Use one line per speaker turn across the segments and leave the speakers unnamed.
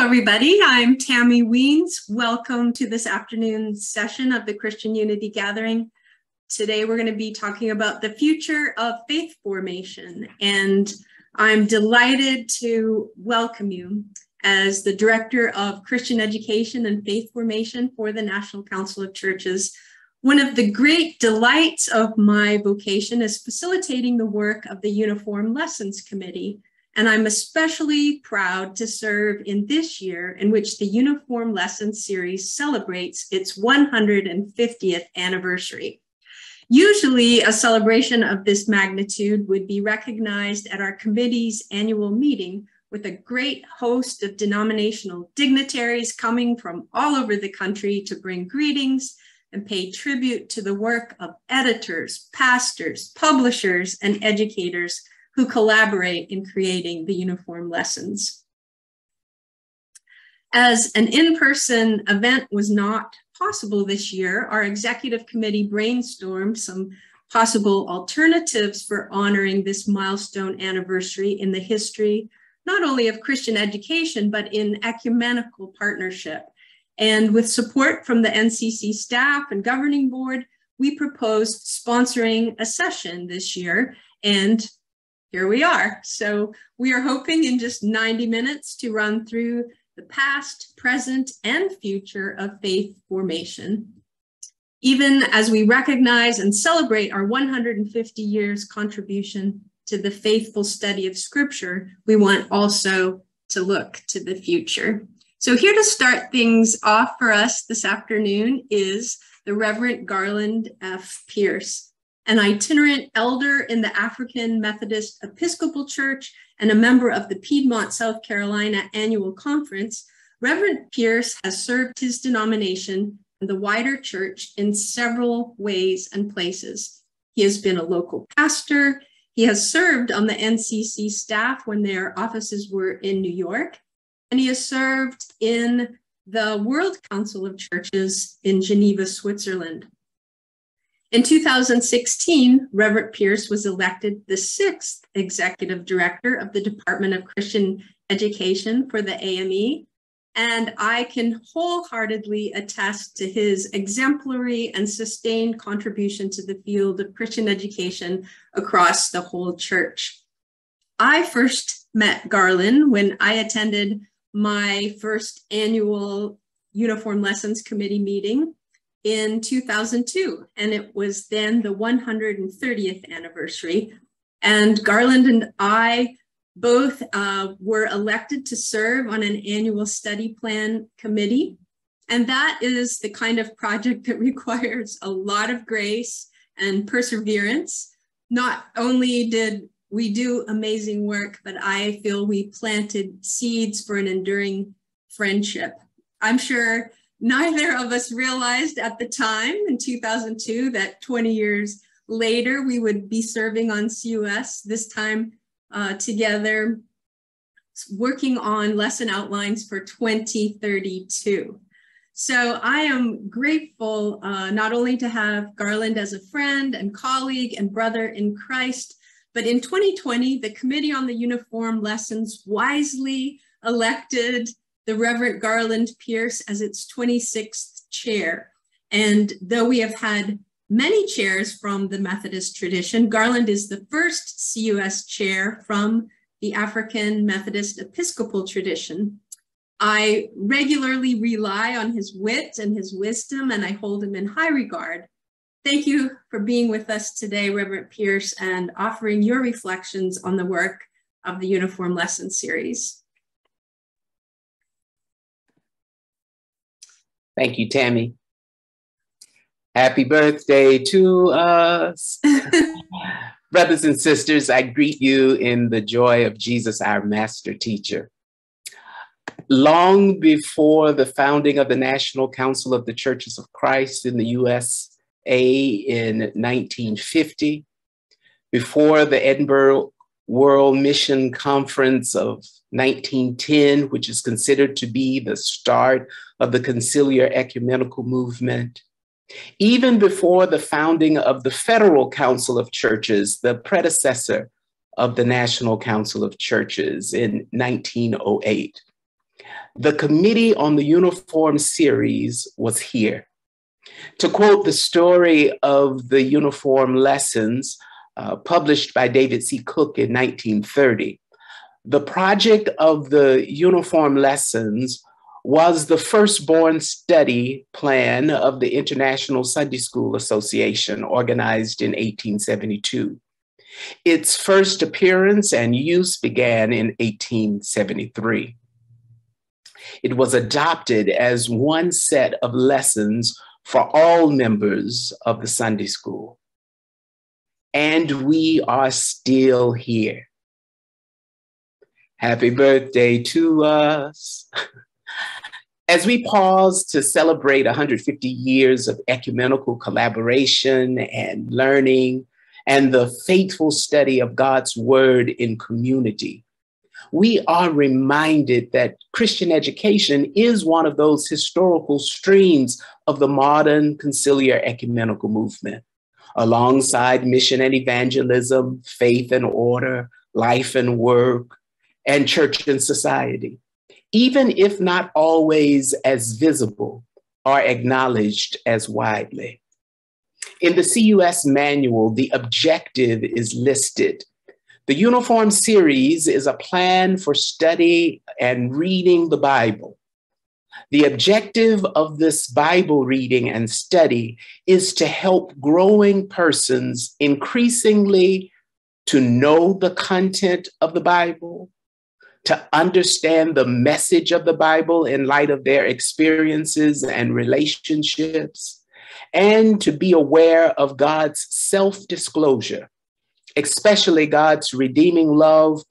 everybody. I'm Tammy Weens. Welcome to this afternoon's session of the Christian Unity Gathering. Today, we're going to be talking about the future of faith formation, and I'm delighted to welcome you as the Director of Christian Education and Faith Formation for the National Council of Churches. One of the great delights of my vocation is facilitating the work of the Uniform Lessons Committee. And I'm especially proud to serve in this year in which the Uniform Lessons series celebrates its 150th anniversary. Usually, a celebration of this magnitude would be recognized at our committee's annual meeting with a great host of denominational dignitaries coming from all over the country to bring greetings and pay tribute to the work of editors, pastors, publishers, and educators who collaborate in creating the uniform lessons. As an in-person event was not possible this year, our executive committee brainstormed some possible alternatives for honoring this milestone anniversary in the history, not only of Christian education, but in ecumenical partnership. And with support from the NCC staff and governing board, we proposed sponsoring a session this year, and here we are. So we are hoping in just 90 minutes to run through the past, present, and future of faith formation. Even as we recognize and celebrate our 150 years contribution to the faithful study of Scripture, we want also to look to the future. So here to start things off for us this afternoon is the Reverend Garland F. Pierce, an itinerant elder in the African Methodist Episcopal Church and a member of the Piedmont, South Carolina Annual Conference. Reverend Pierce has served his denomination and the wider church in several ways and places. He has been a local pastor. He has served on the NCC staff when their offices were in New York, and he has served in the World Council of Churches in Geneva, Switzerland. In 2016, Reverend Pierce was elected the 6th Executive Director of the Department of Christian Education for the AME, and I can wholeheartedly attest to his exemplary and sustained contribution to the field of Christian education across the whole church. I first met Garland when I attended my first annual Uniform Lessons Committee meeting in 2002, and it was then the 130th anniversary. And Garland and I both were elected to serve on an annual study plan committee. And that is the kind of project that requires a lot of grace and perseverance. Not only did we do amazing work, but I feel we planted seeds for an enduring friendship. I'm sure neither of us realized at the time in 2002 that 20 years later we would be serving on CUS, this time together, working on lesson outlines for 2032. So I am grateful not only to have Garland as a friend and colleague and brother in Christ, but in 2020, the Committee on the Uniform Lessons wisely elected the Reverend Garland Pierce as its 26th chair. And though we have had many chairs from the Methodist tradition, Garland is the first CUS chair from the African Methodist Episcopal tradition. I regularly rely on his wit and his wisdom, and I hold him in high regard. Thank you for being with us today, Reverend Pierce, and offering your reflections on the work of the Uniform Lesson series.
Thank you, Tammy. Happy birthday to us. Brothers and sisters, I greet you in the joy of Jesus, our master teacher. Long before the founding of the National Council of the Churches of Christ in the USA in 1950, before the Edinburgh World Mission Conference of 1910, which is considered to be the start of the conciliar ecumenical movement, even before the founding of the Federal Council of Churches, the predecessor of the National Council of Churches in 1908. The Committee on the Uniform series was here. To quote the story of the uniform lessons published by David C. Cook in 1930, the project of the uniform lessons was the firstborn study plan of the International Sunday School Association, organized in 1872. Its first appearance and use began in 1873. It was adopted as one set of lessons for all members of the Sunday school. And we are still here. Happy birthday to us. As we pause to celebrate 150 years of ecumenical collaboration and learning and the faithful study of God's word in community, we are reminded that Christian education is one of those historical streams of the modern conciliar ecumenical movement, alongside mission and evangelism, faith and order, life and work, and church and society, even if not always as visible or acknowledged as widely. In the CUS manual, the objective is listed. The Uniform series is a plan for study and reading the Bible. The objective of this Bible reading and study is to help growing persons increasingly to know the content of the Bible, to understand the message of the Bible in light of their experiences and relationships, and to be aware of God's self-disclosure, especially God's redeeming love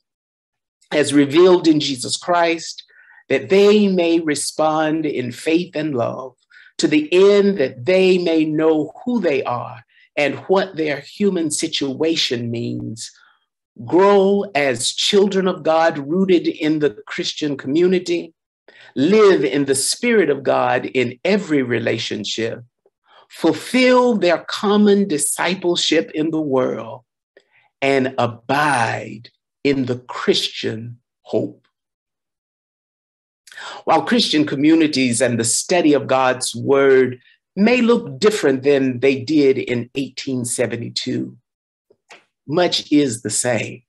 as revealed in Jesus Christ, that they may respond in faith and love to the end that they may know who they are and what their human situation means, grow as children of God rooted in the Christian community, live in the Spirit of God in every relationship, fulfill their common discipleship in the world, and abide in the Christian hope. While Christian communities and the study of God's word may look different than they did in 1872, much is the same.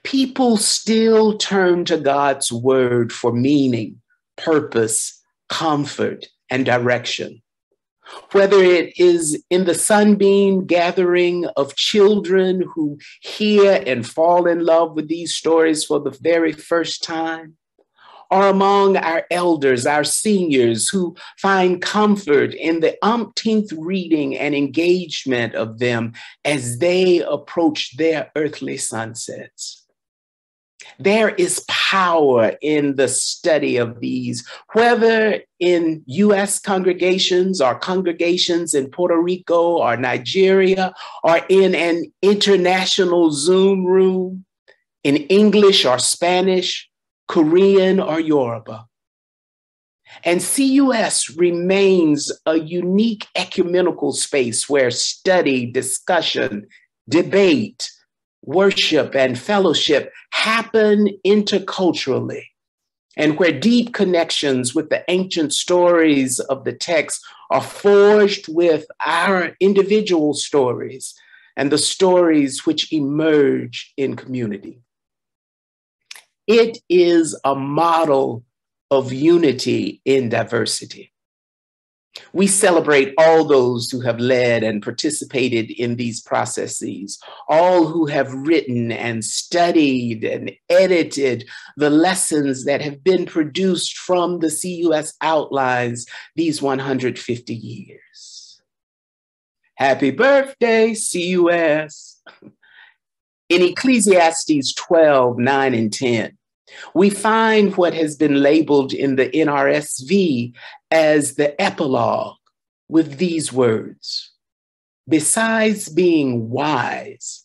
People still turn to God's word for meaning, purpose, comfort, and direction. Whether it is in the sunbeam gathering of children who hear and fall in love with these stories for the very first time, or among our elders, our seniors, who find comfort in the umpteenth reading and engagement of them as they approach their earthly sunsets. There is power in the study of these, whether in US congregations or congregations in Puerto Rico or Nigeria, or in an international Zoom room, in English or Spanish, Korean or Yoruba. And CUS remains a unique ecumenical space where study, discussion, debate, worship, and fellowship happen interculturally, and where deep connections with the ancient stories of the text are forged with our individual stories and the stories which emerge in community. It is a model of unity in diversity. We celebrate all those who have led and participated in these processes, all who have written and studied and edited the lessons that have been produced from the CUS outlines these 150 years. Happy birthday, CUS. In Ecclesiastes 12, 9, and 10, we find what has been labeled in the NRSV as the epilogue with these words: besides being wise,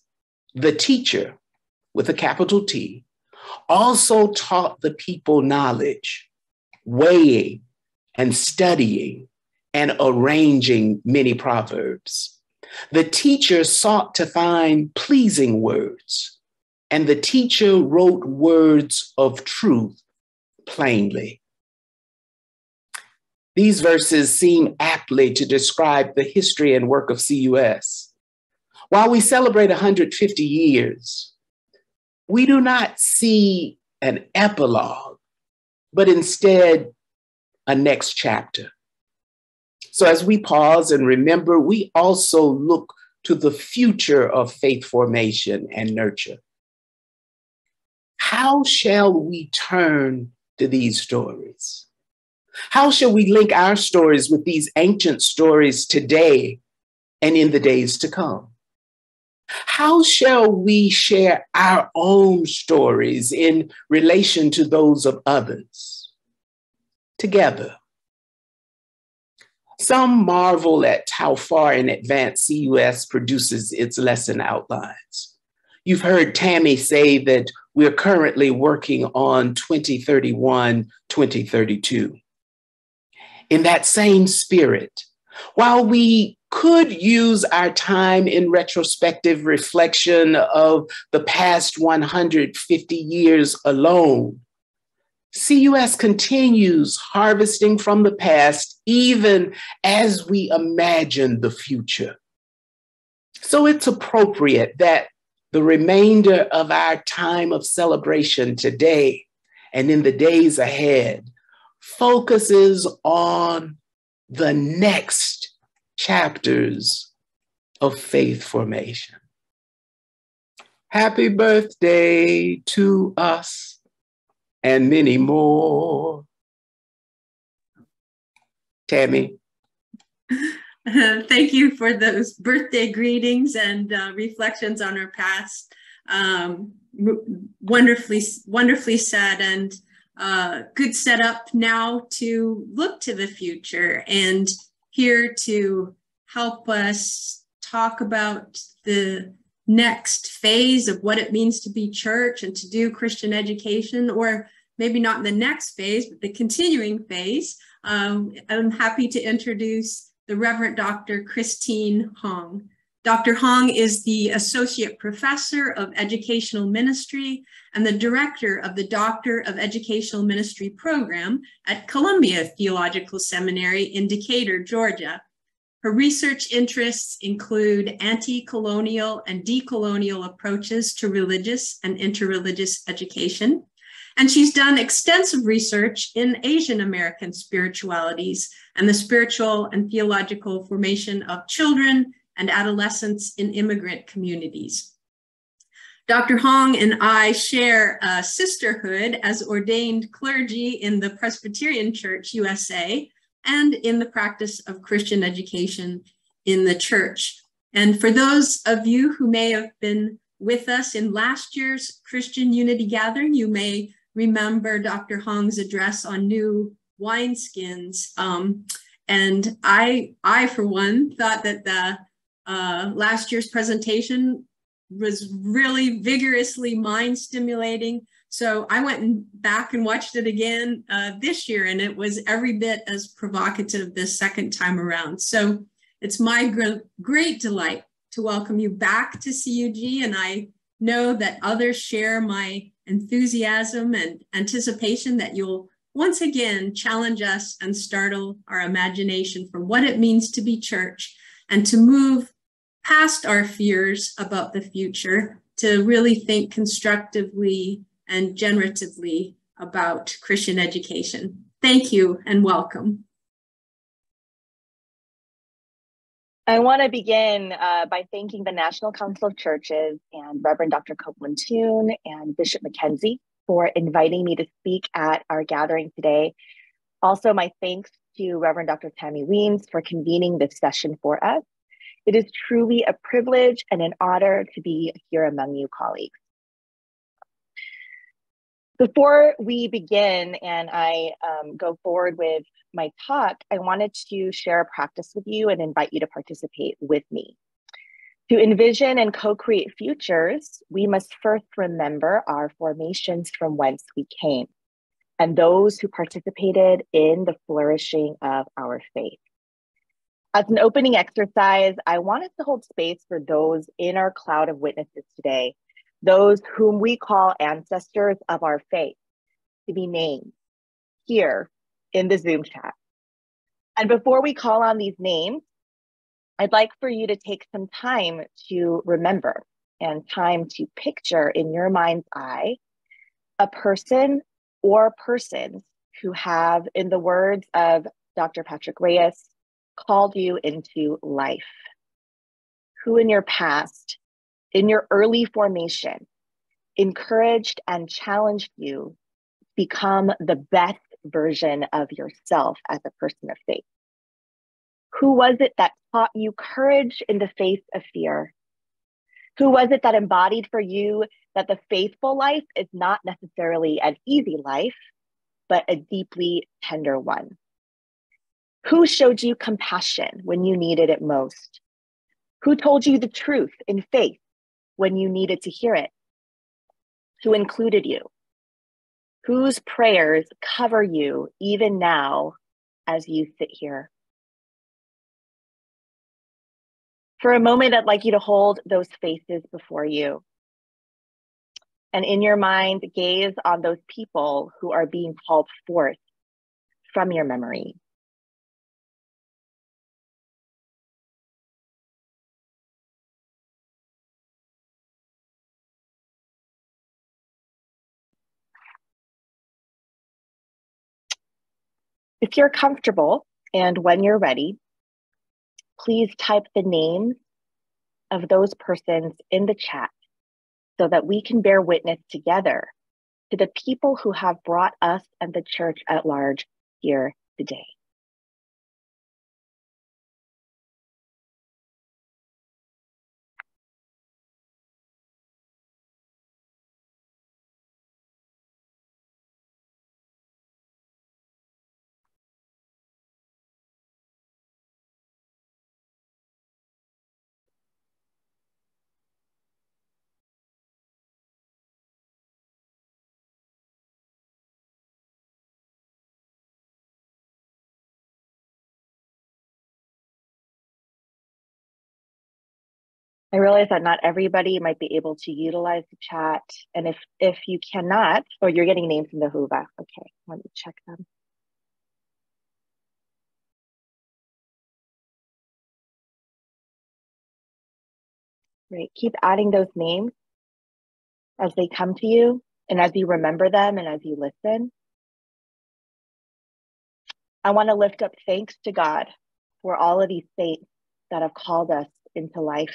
the teacher, with a capital T, also taught the people knowledge, weighing and studying and arranging many proverbs. The teacher sought to find pleasing words, and the teacher wrote words of truth, plainly. These verses seem aptly to describe the history and work of CUS. While we celebrate 150 years, we do not see an epilogue, but instead a next chapter. So as we pause and remember, we also look to the future of faith formation and nurture. How shall we turn to these stories? How shall we link our stories with these ancient stories today and in the days to come? How shall we share our own stories in relation to those of others? Together. Some marvel at how far in advance CUS produces its lesson outlines. You've heard Tammy say that we're currently working on 2031, 2032. In that same spirit, while we could use our time in retrospective reflection of the past 150 years alone, CUS continues harvesting from the past even as we imagine the future. So it's appropriate that the remainder of our time of celebration today and in the days ahead focuses on the next chapters of faith formation. Happy birthday to us and many more. Tammy.
Thank you for those birthday greetings and reflections on our past. Wonderfully said, and good setup now to look to the future and here to help us talk about the next phase of what it means to be church and to do Christian education, or maybe not the next phase, but the continuing phase. I'm happy to introduce the Reverend Dr. Christine Hong. Dr. Hong is the Associate Professor of Educational Ministry and the Director of the Doctor of Educational Ministry program at Columbia Theological Seminary in Decatur, Georgia. Her research interests include anti-colonial and decolonial approaches to religious and interreligious education. And she's done extensive research in Asian American spiritualities and the spiritual and theological formation of children and adolescents in immigrant communities. Dr. Hong and I share a sisterhood as ordained clergy in the Presbyterian Church USA and in the practice of Christian education in the church. And for those of you who may have been with us in last year's Christian Unity Gathering, you may remember Dr. Hong's address on new wineskins. And I, for one, thought that the last year's presentation was really vigorously mind stimulating. So I went back and watched it again this year, and it was every bit as provocative this second time around. So it's my great delight to welcome you back to CUG, and I know that others share my enthusiasm and anticipation that you'll once again challenge us and startle our imagination for what it means to be church and to move past our fears about the future to really think constructively and generatively about Christian education. Thank you and welcome.
I want to begin by thanking the National Council of Churches and Reverend Dr. Copeland Toon and Bishop McKenzie for inviting me to speak at our gathering today. Also, my thanks to Reverend Dr. Tammy Weems for convening this session for us. It is truly a privilege and an honor to be here among you, colleagues. Before we begin and I go forward with my talk, I wanted to share a practice with you and invite you to participate with me. To envision and co-create futures, we must first remember our formations from whence we came and those who participated in the flourishing of our faith. As an opening exercise, I want us to hold space for those in our cloud of witnesses today, those whom we call ancestors of our faith, to be named here in the Zoom chat. And before we call on these names, I'd like for you to take some time to remember and time to picture in your mind's eye a person or persons who have, in the words of Dr. Patrick Reyes, called you into life. Who in your past, in your early formation, encouraged and challenged you to become the best version of yourself as a person of faith? Who was it that taught you courage in the face of fear? Who was it that embodied for you that the faithful life is not necessarily an easy life, but a deeply tender one? Who showed you compassion when you needed it most? Who told you the truth in faith when you needed to hear it? Who included you? Whose prayers cover you even now as you sit here? For a moment, I'd like you to hold those faces before you. And in your mind, gaze on those people who are being called forth from your memory. If you're comfortable and when you're ready, please type the names of those persons in the chat so that we can bear witness together to the people who have brought us and the church at large here today. I realize that not everybody might be able to utilize the chat. And if you cannot, or you're getting names from the Whova. Okay, let me check them. Great, keep adding those names as they come to you and as you remember them and as you listen. I want to lift up thanks to God for all of these saints that have called us into life.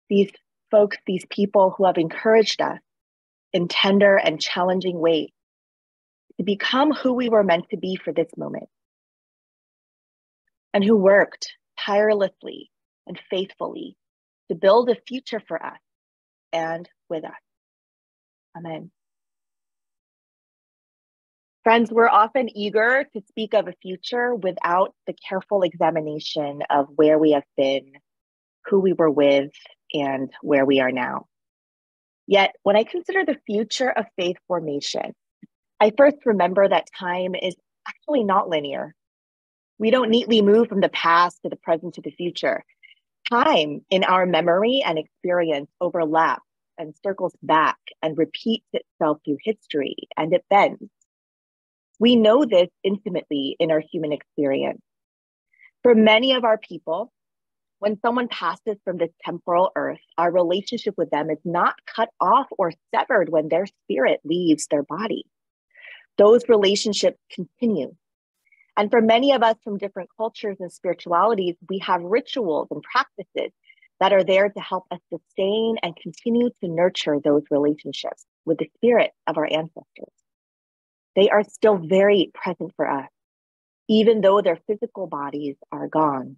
These folks, these people who have encouraged us in tender and challenging ways to become who we were meant to be for this moment, and who worked tirelessly and faithfully to build a future for us and with us. Amen. Friends, we're often eager to speak of a future without the careful examination of where we have been, who we were with, and where we are now. Yet, when I consider the future of faith formation, I first remember that time is actually not linear. We don't neatly move from the past to the present to the future. Time in our memory and experience overlaps and circles back and repeats itself through history, and it bends. We know this intimately in our human experience. For many of our people, when someone passes from this temporal earth, our relationship with them is not cut off or severed when their spirit leaves their body. Those relationships continue. And for many of us from different cultures and spiritualities, we have rituals and practices that are there to help us sustain and continue to nurture those relationships with the spirit of our ancestors. They are still very present for us, even though their physical bodies are gone.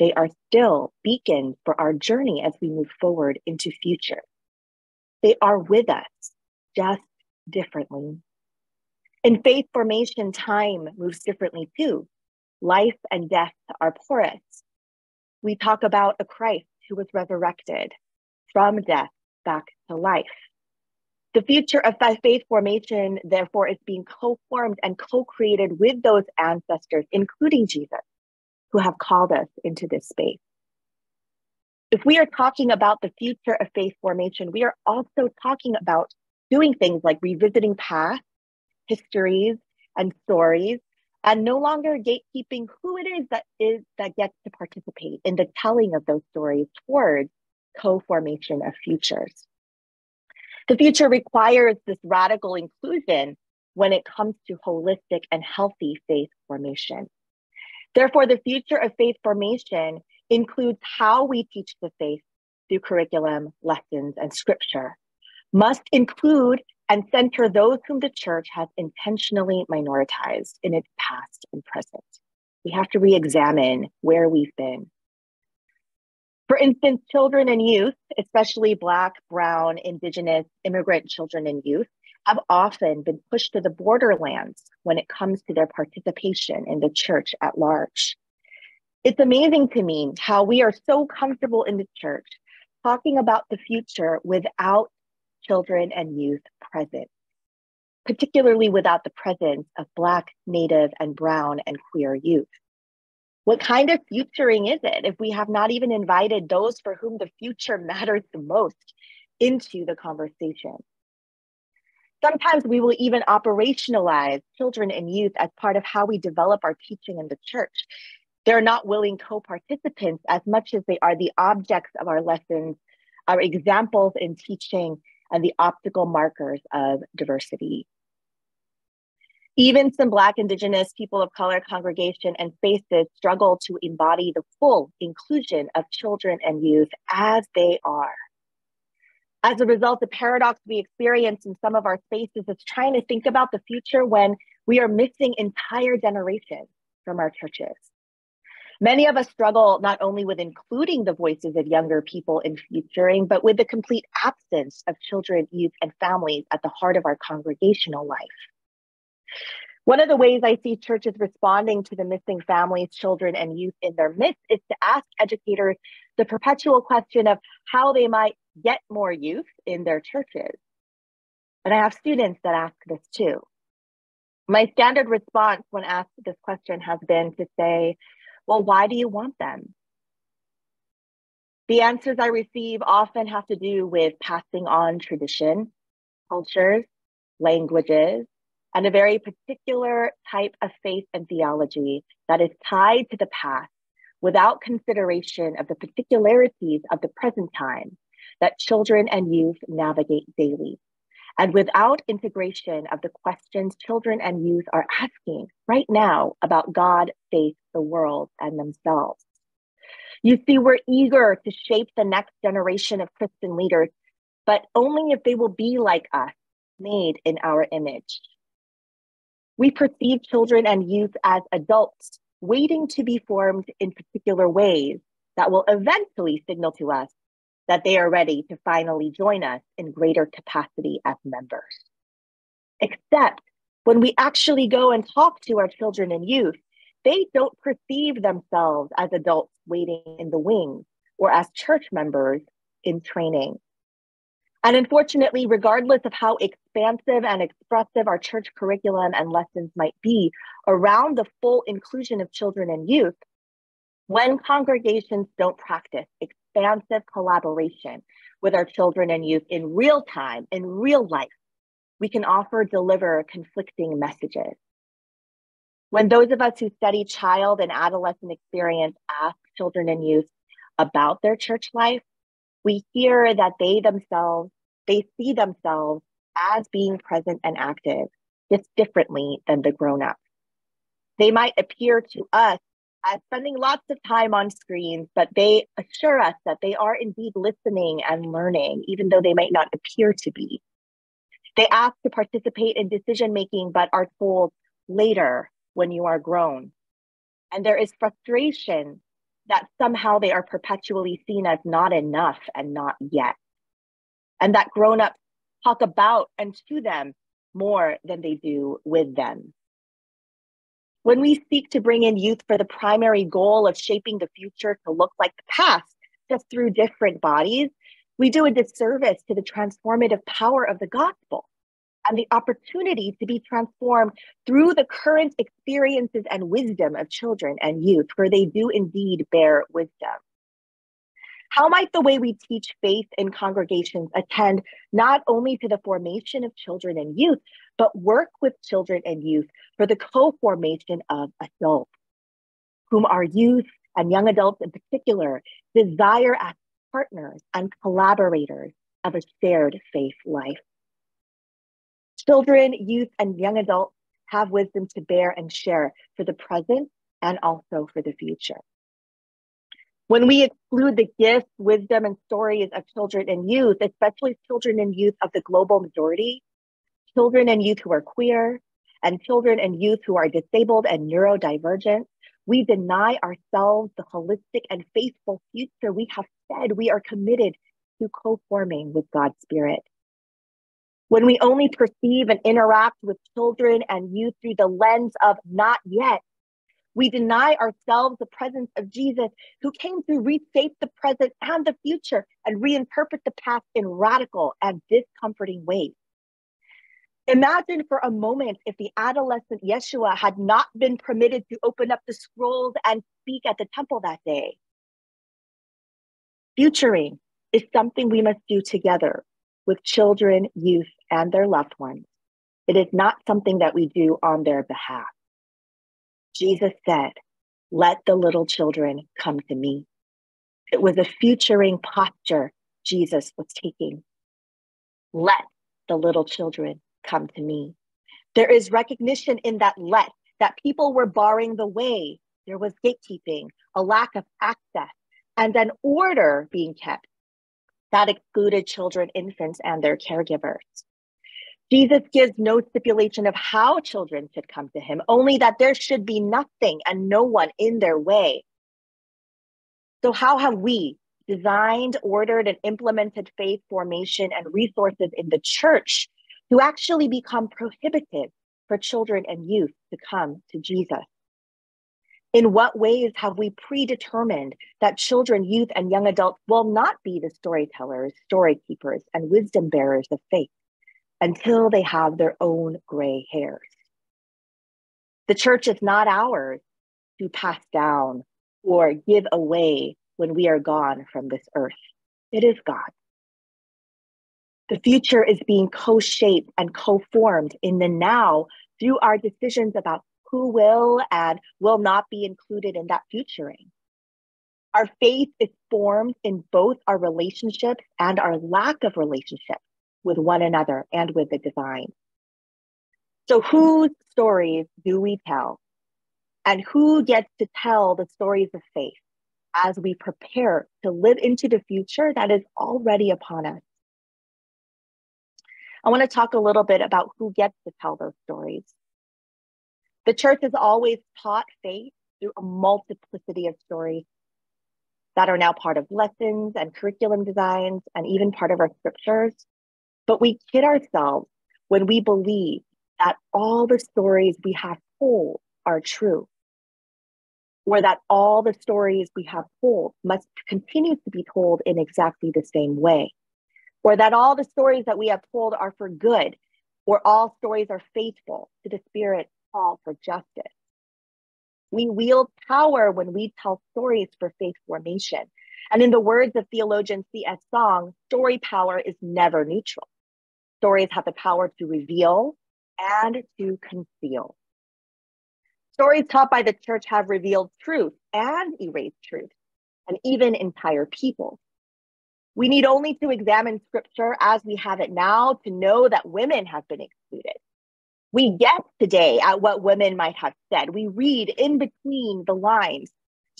They are still beacons for our journey as we move forward into future. They are with us, just differently. In faith formation, time moves differently too. Life and death are porous. We talk about a Christ who was resurrected from death back to life. The future of faith formation, therefore, is being co-formed and co-created with those ancestors, including Jesus, who have called us into this space. If we are talking about the future of faith formation, we are also talking about doing things like revisiting past histories, and stories, and no longer gatekeeping who it is that gets to participate in the telling of those stories towards co-formation of futures. The future requires this radical inclusion when it comes to holistic and healthy faith formation. Therefore, the future of faith formation includes how we teach the faith through curriculum, lessons, and scripture, must include and center those whom the church has intentionally minoritized in its past and present. We have to re-examine where we've been. For instance, children and youth, especially Black, Brown, Indigenous, immigrant children and youth, have often been pushed to the borderlands when it comes to their participation in the church at large. It's amazing to me how we are so comfortable in the church talking about the future without children and youth present, particularly without the presence of Black, Native, and Brown and queer youth. What kind of futuring is it if we have not even invited those for whom the future matters the most into the conversation? Sometimes we will even operationalize children and youth as part of how we develop our teaching in the church. They're not willing co-participants as much as they are the objects of our lessons, our examples in teaching, and the optical markers of diversity. Even some Black, Indigenous, people of color congregation and spaces struggle to embody the full inclusion of children and youth as they are. As a result, the paradox we experience in some of our spaces is trying to think about the future when we are missing entire generations from our churches. Many of us struggle not only with including the voices of younger people in futuring, but with the complete absence of children, youth, and families at the heart of our congregational life. One of the ways I see churches responding to the missing families, children, and youth in their midst is to ask educators the perpetual question of how they might get more youth in their churches. And I have students that ask this too. My standard response when asked this question has been to say, well, why do you want them? The answers I receive often have to do with passing on tradition, cultures, languages, and a very particular type of faith and theology that is tied to the past without consideration of the particularities of the present time that children and youth navigate daily, and without integration of the questions children and youth are asking right now about God, faith, the world, and themselves. You see, we're eager to shape the next generation of Christian leaders, but only if they will be like us, made in our image. We perceive children and youth as adults waiting to be formed in particular ways that will eventually signal to us that they are ready to finally join us in greater capacity as members. Except when we actually go and talk to our children and youth, they don't perceive themselves as adults waiting in the wings or as church members in training. And unfortunately, regardless of how expansive and expressive our church curriculum and lessons might be around the full inclusion of children and youth, when congregations don't practice expansive collaboration with our children and youth in real time, in real life, we can deliver conflicting messages. When those of us who study child and adolescent experience ask children and youth about their church life, we hear that they see themselves as being present and active, just differently than the grown-ups. They might appear to us as spending lots of time on screens, but they assure us that they are indeed listening and learning, even though they might not appear to be. They ask to participate in decision-making, but are told later when you are grown. And there is frustration that somehow they are perpetually seen as not enough and not yet. And that grown-ups talk about and to them more than they do with them. When we seek to bring in youth for the primary goal of shaping the future to look like the past, just through different bodies, we do a disservice to the transformative power of the gospel and the opportunity to be transformed through the current experiences and wisdom of children and youth, for they do indeed bear wisdom. How might the way we teach faith in congregations attend not only to the formation of children and youth, but work with children and youth for the co-formation of adults, whom our youth and young adults in particular desire as partners and collaborators of a shared faith life? Children, youth, and young adults have wisdom to bear and share for the present and also for the future. When we exclude the gifts, wisdom, and stories of children and youth, especially children and youth of the global majority, children and youth who are queer, and children and youth who are disabled and neurodivergent, we deny ourselves the holistic and faithful future we have said we are committed to co-forming with God's Spirit. When we only perceive and interact with children and youth through the lens of not yet, we deny ourselves the presence of Jesus, who came to reshape the present and the future and reinterpret the past in radical and discomforting ways. Imagine for a moment if the adolescent Yeshua had not been permitted to open up the scrolls and speak at the temple that day. Futuring is something we must do together with children, youth, and their loved ones. It is not something that we do on their behalf. Jesus said, "Let the little children come to me." It was a futuring posture Jesus was taking. Let the little children come to me. There is recognition in that let, that people were barring the way. There was gatekeeping, a lack of access, and an order being kept that excluded children, infants, and their caregivers. Jesus gives no stipulation of how children should come to him, only that there should be nothing and no one in their way. So how have we designed, ordered, and implemented faith formation and resources in the church to actually become prohibitive for children and youth to come to Jesus? In what ways have we predetermined that children, youth, and young adults will not be the storytellers, story keepers, and wisdom bearers of faith until they have their own gray hairs? The church is not ours to pass down or give away when we are gone from this earth. It is God. The future is being co-shaped and co-formed in the now through our decisions about who will and will not be included in that futuring. Our faith is formed in both our relationships and our lack of relationship with one another and with the divine. So whose stories do we tell? And who gets to tell the stories of faith as we prepare to live into the future that is already upon us? I want to talk a little bit about who gets to tell those stories. The church has always taught faith through a multiplicity of stories that are now part of lessons and curriculum designs and even part of our scriptures. But we kid ourselves when we believe that all the stories we have told are true, or that all the stories we have told must continue to be told in exactly the same way, or that all the stories that we have told are for good, or all stories are faithful to the Spirit's call for justice. We wield power when we tell stories for faith formation. And in the words of theologian C.S. Song, story power is never neutral. Stories have the power to reveal and to conceal. Stories taught by the church have revealed truth and erased truth, and even entire people. We need only to examine scripture as we have it now to know that women have been excluded. We guess today at what women might have said. We read in between the lines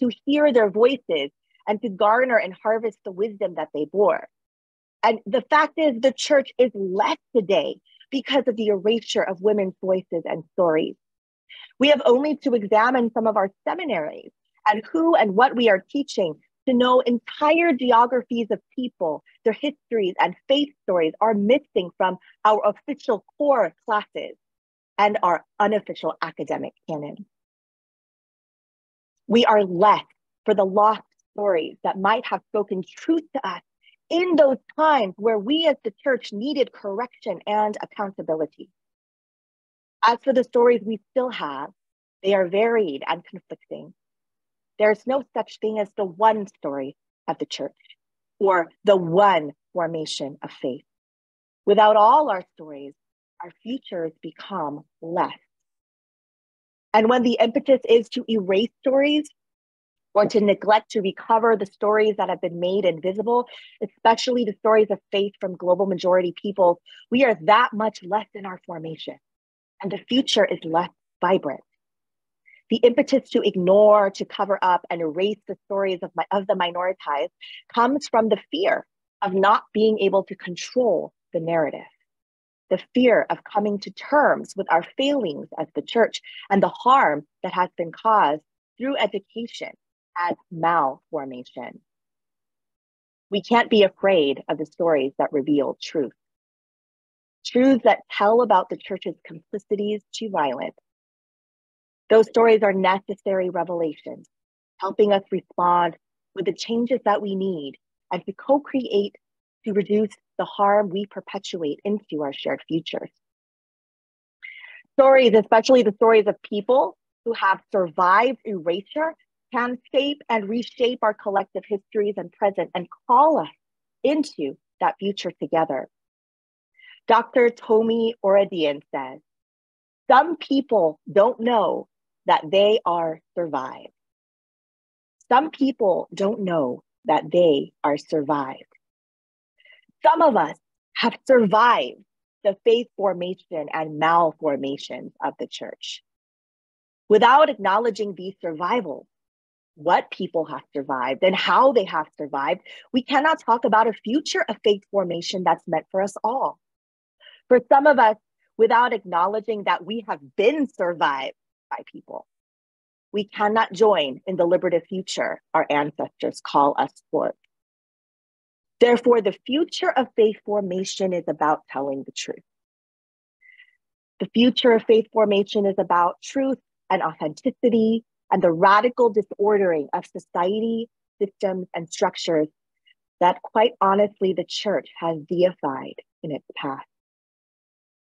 to hear their voices and to garner and harvest the wisdom that they bore. And the fact is, the church is less today because of the erasure of women's voices and stories. We have only to examine some of our seminaries and who and what we are teaching to know entire geographies of people, their histories and faith stories are missing from our official core classes and our unofficial academic canon. We are left for the lost stories that might have spoken truth to us in those times where we as the church needed correction and accountability. As for the stories we still have, they are varied and conflicting. There's no such thing as the one story of the church. or the one formation of faith. Without all our stories, our futures become less. And when the impetus is to erase stories or to neglect to recover the stories that have been made invisible, especially the stories of faith from global majority peoples, we are that much less in our formation, and the future is less vibrant. The impetus to ignore, to cover up, and erase the stories of the minoritized comes from the fear of not being able to control the narrative, the fear of coming to terms with our failings as the church and the harm that has been caused through education as malformation. We can't be afraid of the stories that reveal truth. Truths that tell about the church's complicities to violence. Those stories are necessary revelations, helping us respond with the changes that we need and to co-create to reduce the harm we perpetuate into our shared futures. Stories, especially the stories of people who have survived erasure, can shape and reshape our collective histories and present and call us into that future together. Dr. Tomi Oradian says, some people don't know that they are survived. Some people don't know that they are survived. Some of us have survived the faith formation and malformations of the church. Without acknowledging these survivals, what people have survived and how they have survived, we cannot talk about a future of faith formation that's meant for us all. For some of us, without acknowledging that we have been survived by people, we cannot join in the liberative future our ancestors call us forth. Therefore, the future of faith formation is about telling the truth. The future of faith formation is about truth and authenticity and the radical disordering of society, systems, and structures that, quite honestly, the church has deified in its past.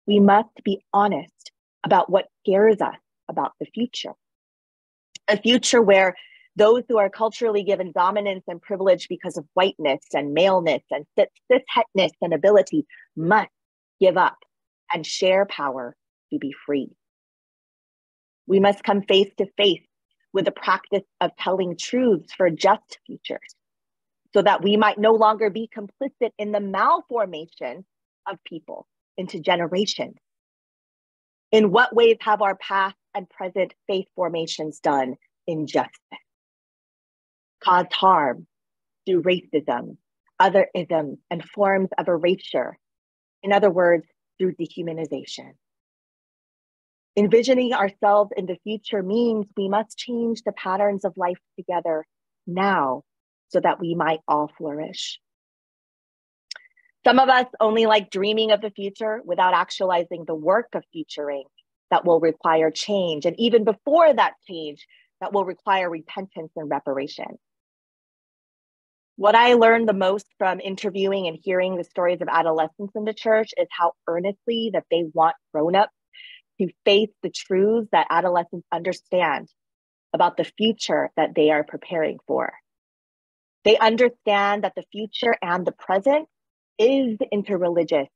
We must be honest about what scares us about the future. A future where those who are culturally given dominance and privilege because of whiteness and maleness and cishetness and ability must give up and share power to be free. We must come face to face with the practice of telling truths for just futures so that we might no longer be complicit in the malformation of people into generations. In what ways have our past and present faith formations done injustice, caused harm through racism, otherism, and forms of erasure? In other words, through dehumanization. Envisioning ourselves in the future means we must change the patterns of life together now so that we might all flourish. Some of us only like dreaming of the future without actualizing the work of futuring that will require change. And even before that change, that will require repentance and reparation. What I learned the most from interviewing and hearing the stories of adolescents in the church is how earnestly that they want grown-ups to face the truths that adolescents understand about the future that they are preparing for. They understand that the future and the present is interreligious,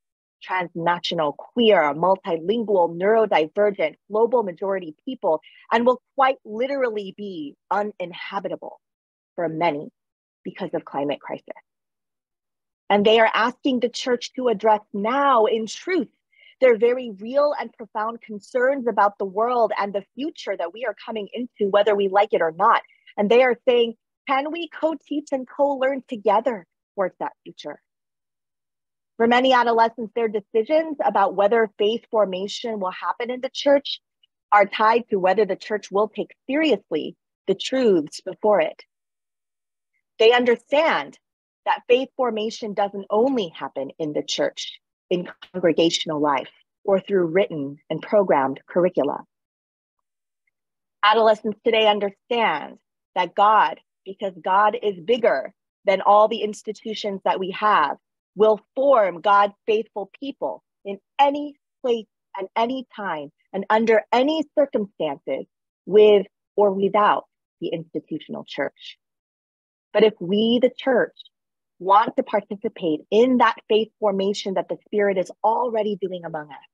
transnational, queer, multilingual, neurodivergent, global majority people, and will quite literally be uninhabitable for many because of climate crisis. And they are asking the church to address now, in truth, their very real and profound concerns about the world and the future that we are coming into, whether we like it or not. And they are saying, can we co-teach and co-learn together towards that future? For many adolescents, their decisions about whether faith formation will happen in the church are tied to whether the church will take seriously the truths before it. They understand that faith formation doesn't only happen in the church, in congregational life, or through written and programmed curricula. Adolescents today understand that God, because God is bigger than all the institutions that we have, will form God's faithful people in any place and any time and under any circumstances, with or without the institutional church. But if we, the church, want to participate in that faith formation that the Spirit is already doing among us,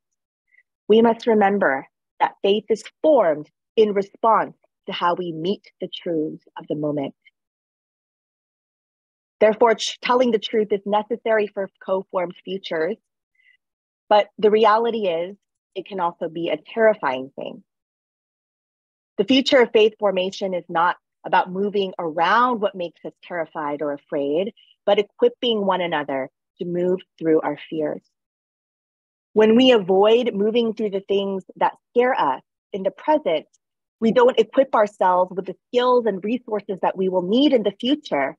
we must remember that faith is formed in response to how we meet the truths of the moment. Therefore, telling the truth is necessary for co-formed futures, but the reality is it can also be a terrifying thing. The future of faith formation is not about moving around what makes us terrified or afraid, but equipping one another to move through our fears. When we avoid moving through the things that scare us in the present, we don't equip ourselves with the skills and resources that we will need in the future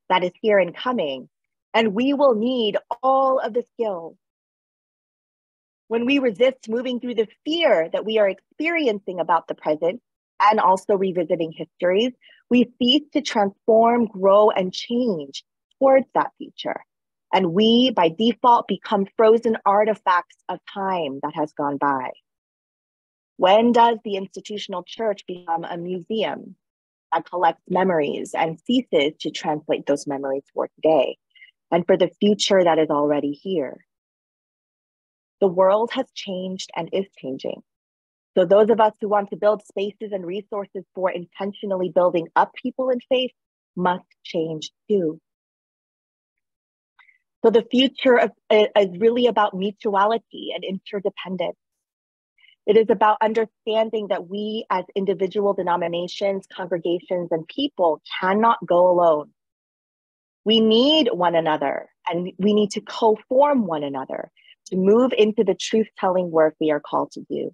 that is here and coming. And we will need all of the skills. When we resist moving through the fear that we are experiencing about the present and also revisiting histories, we cease to transform, grow, and change towards that future. And we, by default, become frozen artifacts of time that has gone by. When does the institutional church become a museum that collects memories and ceases to translate those memories for today and for the future that is already here? The world has changed and is changing. So those of us who want to build spaces and resources for intentionally building up people in faith must change too. So the future is really about mutuality and interdependence. It is about understanding that we as individual denominations, congregations, and people cannot go alone. We need one another, and we need to co-form one another to move into the truth-telling work we are called to do.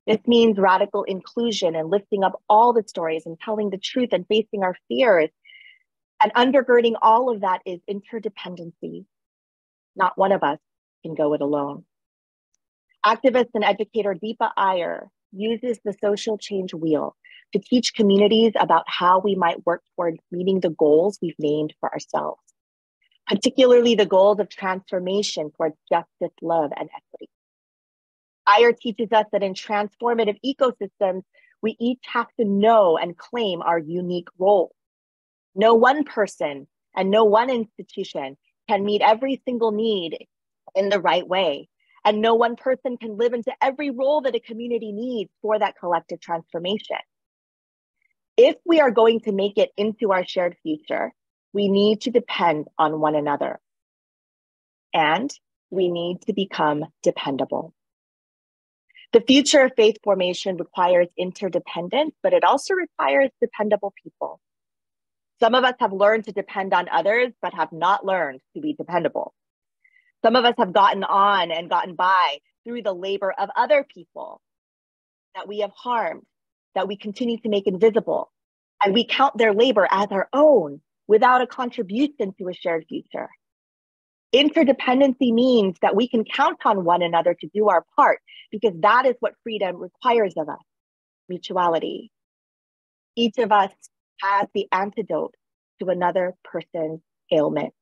This means radical inclusion and lifting up all the stories and telling the truth and facing our fears. And undergirding all of that is interdependency. Not one of us can go it alone. Activist and educator Deepa Iyer uses the social change wheel to teach communities about how we might work towards meeting the goals we've named for ourselves, particularly the goals of transformation towards justice, love, and equity. Iyer teaches us that in transformative ecosystems, we each have to know and claim our unique role. No one person and no one institution can meet every single need in the right way. And no one person can live into every role that a community needs for that collective transformation. If we are going to make it into our shared future, we need to depend on one another. And we need to become dependable. The future of faith formation requires interdependence, but it also requires dependable people. Some of us have learned to depend on others, but have not learned to be dependable. Some of us have gotten on and gotten by through the labor of other people that we have harmed, that we continue to make invisible, and we count their labor as our own without a contribution to a shared future. Interdependency means that we can count on one another to do our part, because that is what freedom requires of us, mutuality. Each of us has the antidote to another person's ailment.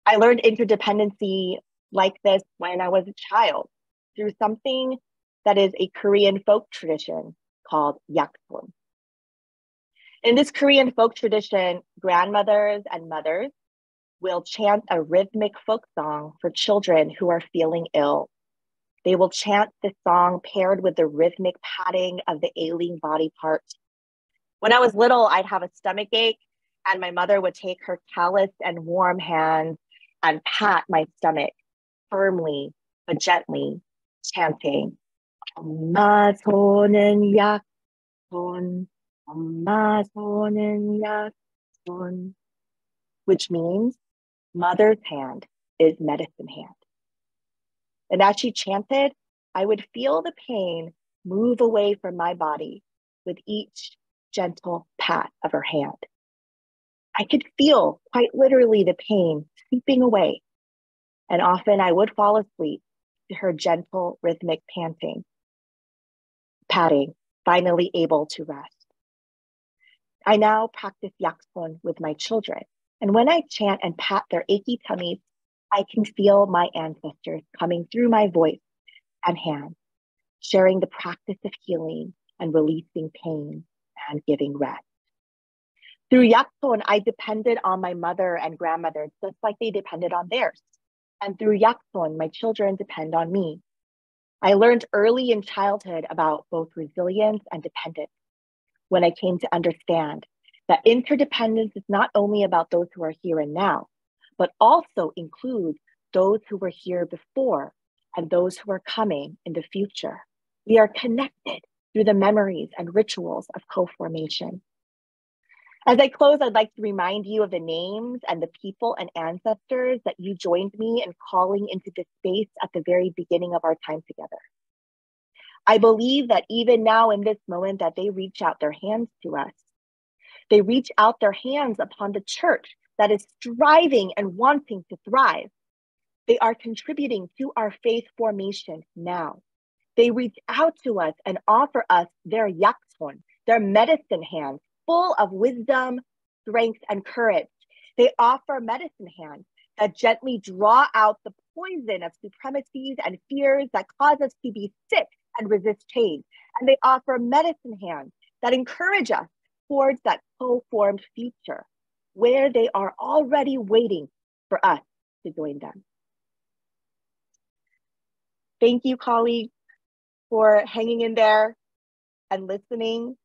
I learned interdependency like this when I was a child through something that is a Korean folk tradition called yaksun. In this Korean folk tradition, grandmothers and mothers will chant a rhythmic folk song for children who are feeling ill. They will chant this song paired with the rhythmic patting of the ailing body part. When I was little, I'd have a stomach ache, and my mother would take her calloused and warm hands and pat my stomach firmly but gently, chanting, "엄마 손은 약손, 엄마 손은 약손," which means mother's hand is medicine hand. And as she chanted, I would feel the pain move away from my body with each gentle pat of her hand. I could feel quite literally the pain seeping away, and often I would fall asleep to her gentle rhythmic panting, patting, finally able to rest. I now practice yaksun with my children, and when I chant and pat their achy tummies, I can feel my ancestors coming through my voice and hands, sharing the practice of healing and releasing pain and giving rest. Through Yakson, I depended on my mother and grandmother just like they depended on theirs. And through Yakson, my children depend on me. I learned early in childhood about both resilience and dependence when I came to understand that interdependence is not only about those who are here and now, but also includes those who were here before and those who are coming in the future. We are connected through the memories and rituals of co-formation. As I close, I'd like to remind you of the names and the people and ancestors that you joined me in calling into this space at the very beginning of our time together. I believe that even now in this moment that they reach out their hands to us. They reach out their hands upon the church that is striving and wanting to thrive. They are contributing to our faith formation now. They reach out to us and offer us their yakson, their medicine hands, full of wisdom, strength, and courage. They offer medicine hands that gently draw out the poison of supremacies and fears that cause us to be sick and resist change. And they offer medicine hands that encourage us towards that co-formed future where they are already waiting for us to join them. Thank you, colleagues, for hanging in there and listening.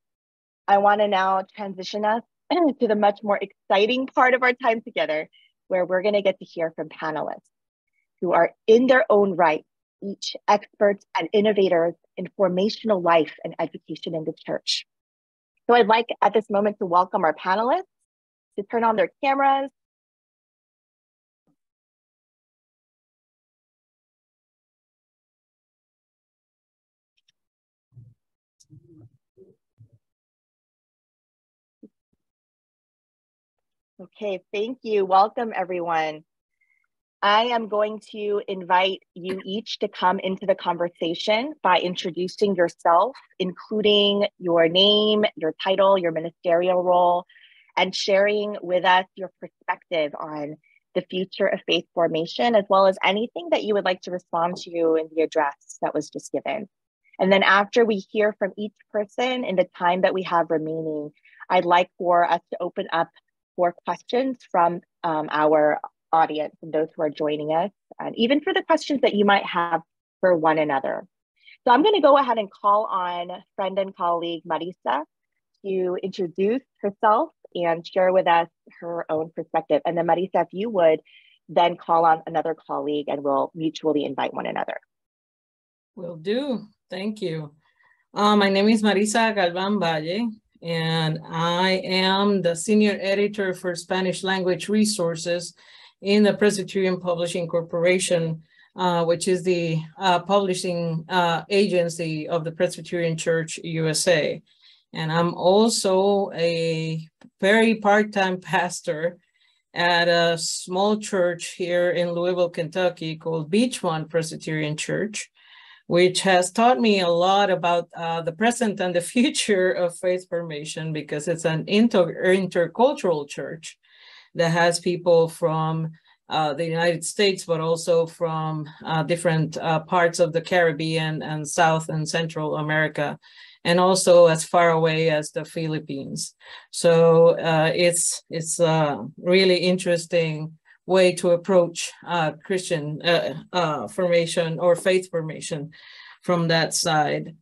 I want to now transition us to the much more exciting part of our time together, where we're going to get to hear from panelists who are in their own right, each experts and innovators in formational life and education in the church. So I'd like at this moment to welcome our panelists to turn on their cameras. Okay, thank you. Welcome, everyone. I am going to invite you each to come into the conversation by introducing yourself, including your name, your title, your ministerial role, and sharing with us your perspective on the future of faith formation, as well as anything that you would like to respond to in the address that was just given. And then after we hear from each person in the time that we have remaining, I'd like for us to open up for questions from our audience and those who are joining us, and even for the questions that you might have for one another. So I'm going to go ahead and call on friend and colleague Marisa to introduce herself and share with us her own perspective. And then Marisa, if you would then call on another colleague and we'll mutually invite one another.
Will do. Thank you. My name is Marisa Galvan Valle, and I am the senior editor for Spanish language resources in the Presbyterian Publishing Corporation, which is the publishing agency of the Presbyterian Church USA. And I'm also a very part-time pastor at a small church here in Louisville, Kentucky called Beachmont Presbyterian Church, which has taught me a lot about the present and the future of faith formation, because it's an intercultural church that has people from the United States, but also from different parts of the Caribbean and South and Central America, and also as far away as the Philippines. So it's a really interesting way to approach Christian formation or faith formation from that side.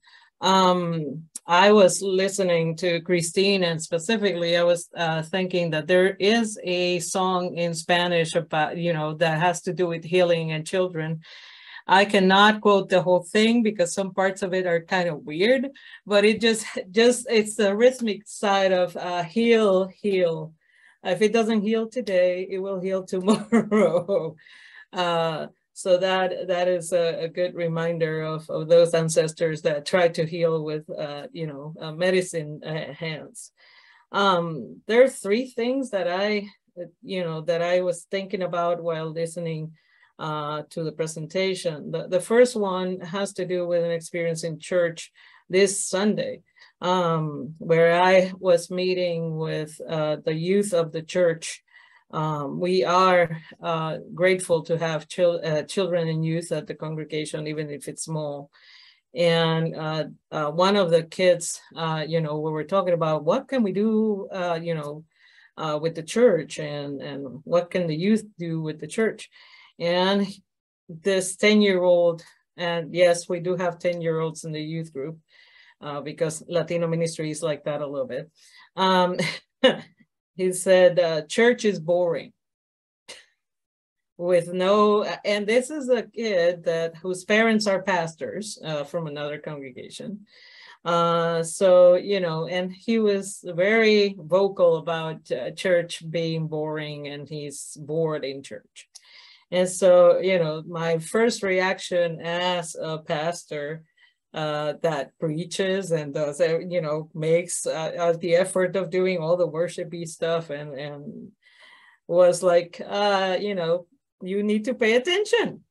I was listening to Christine, and specifically I was thinking that there is a song in Spanish about, that has to do with healing and children. I cannot quote the whole thing because some parts of it are kind of weird, but it just it's the rhythmic side of heal, heal. If it doesn't heal today, it will heal tomorrow. So that is a good reminder of those ancestors that tried to heal with, medicine hands. There are three things that I was thinking about while listening to the presentation. The first one has to do with an experience in church this Sunday, where I was meeting with the youth of the church. We are grateful to have children and youth at the congregation, even if it's small. And one of the kids, we were talking about what can we do, with the church, and what can the youth do with the church. And this 10-year-old, and yes, we do have 10-year-olds in the youth group, because Latino ministry is like that a little bit. He said, church is boring. With no, and this is a kid whose parents are pastors from another congregation. So, you know, and he was very vocal about church being boring, and he's bored in church. And so, you know, my first reaction as a pastor that preaches and does, you know, makes the effort of doing all the worshipy stuff, and was like, you know, you need to pay attention.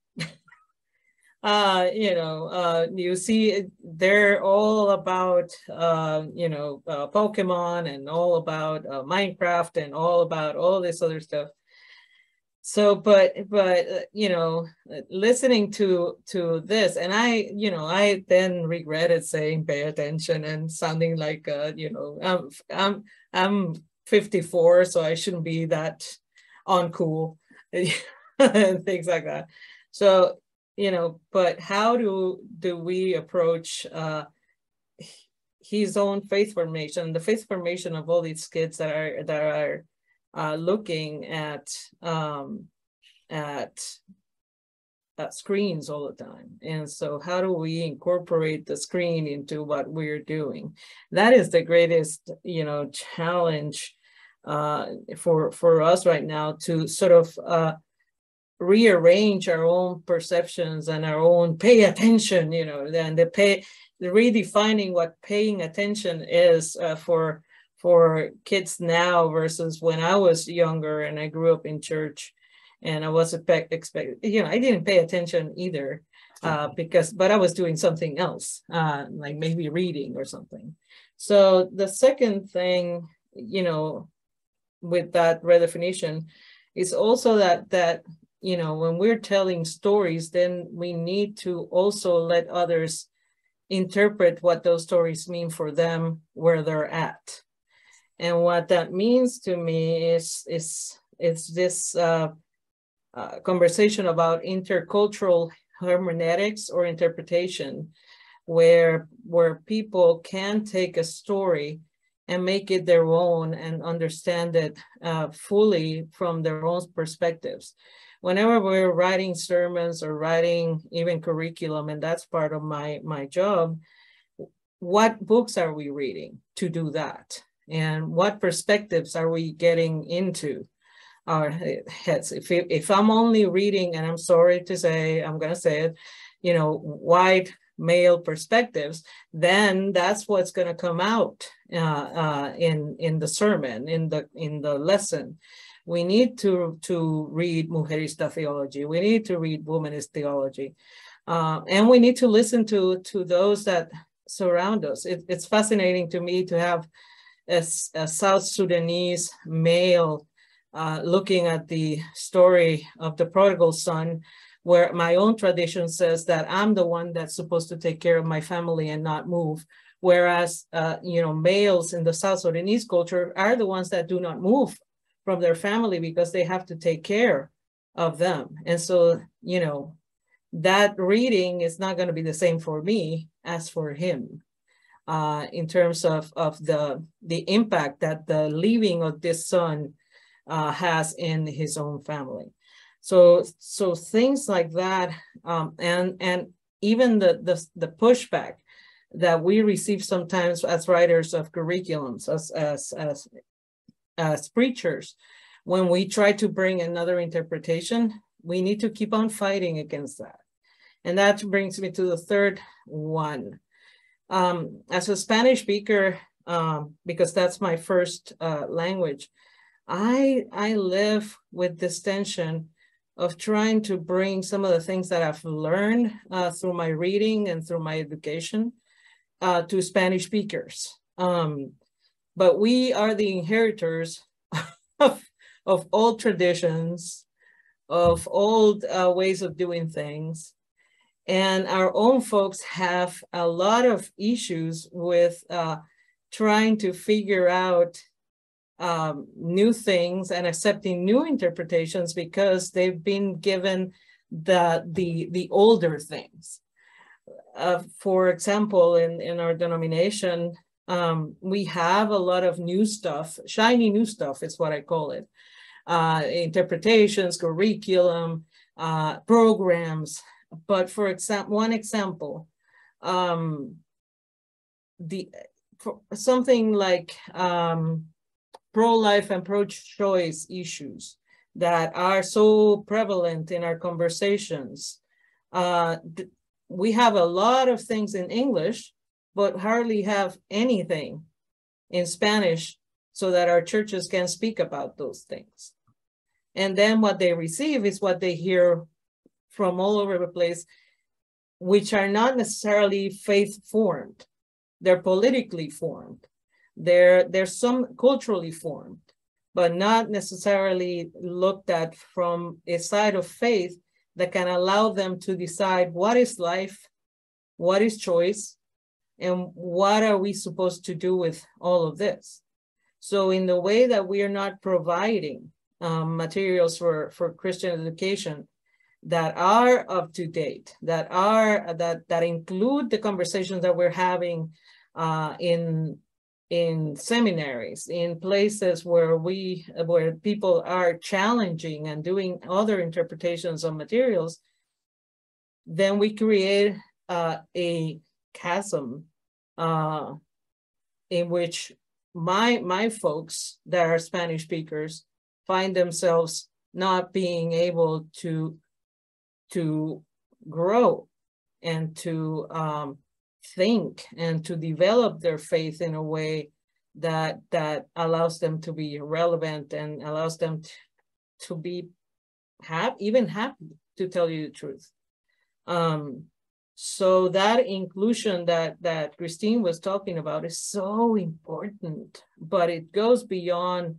You know, you see, they're all about, you know, Pokemon, and all about Minecraft, and all about all this other stuff. So, but you know, listening to this, and I, you know, I then regretted saying pay attention and sounding like, you know, I'm 54, so I shouldn't be that uncool and things like that. So, you know, but how do we approach his own faith formation, the faith formation of all these kids that are looking at screens all the time? And so how do we incorporate the screen into what we're doing? That is the greatest, you know, challenge for us right now, to sort of rearrange our own perceptions and our own pay attention, you know, and the redefining what paying attention is for kids now versus when I was younger and I grew up in church, and I was you know, I didn't pay attention either, but I was doing something else, like maybe reading or something. So the second thing, you know, with that redefinition is also that, you know, when we're telling stories, then we need to also let others interpret what those stories mean for them where they're at. And what that means to me is this conversation about intercultural hermeneutics or interpretation, where people can take a story and make it their own and understand it fully from their own perspectives. Whenever we're writing sermons or writing even curriculum, and that's part of my job, what books are we reading to do that? And what perspectives are we getting into our heads? If I'm only reading, and I'm sorry to say, I'm going to say it, you know, white male perspectives, then that's what's going to come out in the sermon, in the lesson. We need to read Mujerista theology. We need to read womanist theology, and we need to listen to those that surround us. It's fascinating to me to have a South Sudanese male looking at the story of the prodigal son, where my own tradition says that I'm the one that's supposed to take care of my family and not move. Whereas, you know, males in the South Sudanese culture are the ones that do not move from their family because they have to take care of them. And so, you know, that reading is not going to be the same for me as for him, in terms of the impact that the leaving of this son has in his own family. So things like that, and even the pushback that we receive sometimes as writers of curriculums, as preachers, when we try to bring another interpretation, we need to keep on fighting against that. And that brings me to the third one. As a Spanish speaker, because that's my first language, I live with this tension of trying to bring some of the things that I've learned through my reading and through my education to Spanish speakers. But we are the inheritors of old traditions, of old ways of doing things. And our own folks have a lot of issues with trying to figure out new things and accepting new interpretations because they've been given the older things. For example, in our denomination, we have a lot of new stuff, shiny new stuff is what I call it. Interpretations, curriculum, programs. But for example, one example, something like pro-life and pro-choice issues that are so prevalent in our conversations. We have a lot of things in English, but hardly have anything in Spanish so that our churches can speak about those things. And then what they receive is what they hear from all over the place, which are not necessarily faith-formed. They're politically formed. They're some culturally formed, but not necessarily looked at from a side of faith that can allow them to decide what is life, what is choice, and what are we supposed to do with all of this. So in the way that we are not providing materials for Christian education that are up to date, that include the conversations that we're having in seminaries, in places where people are challenging and doing other interpretations of materials, then we create a chasm in which my folks that are Spanish speakers find themselves not being able to grow and to think and to develop their faith in a way that allows them to be relevant and allows them to be even happy, to tell you the truth. So that inclusion that Christine was talking about is so important, but it goes beyond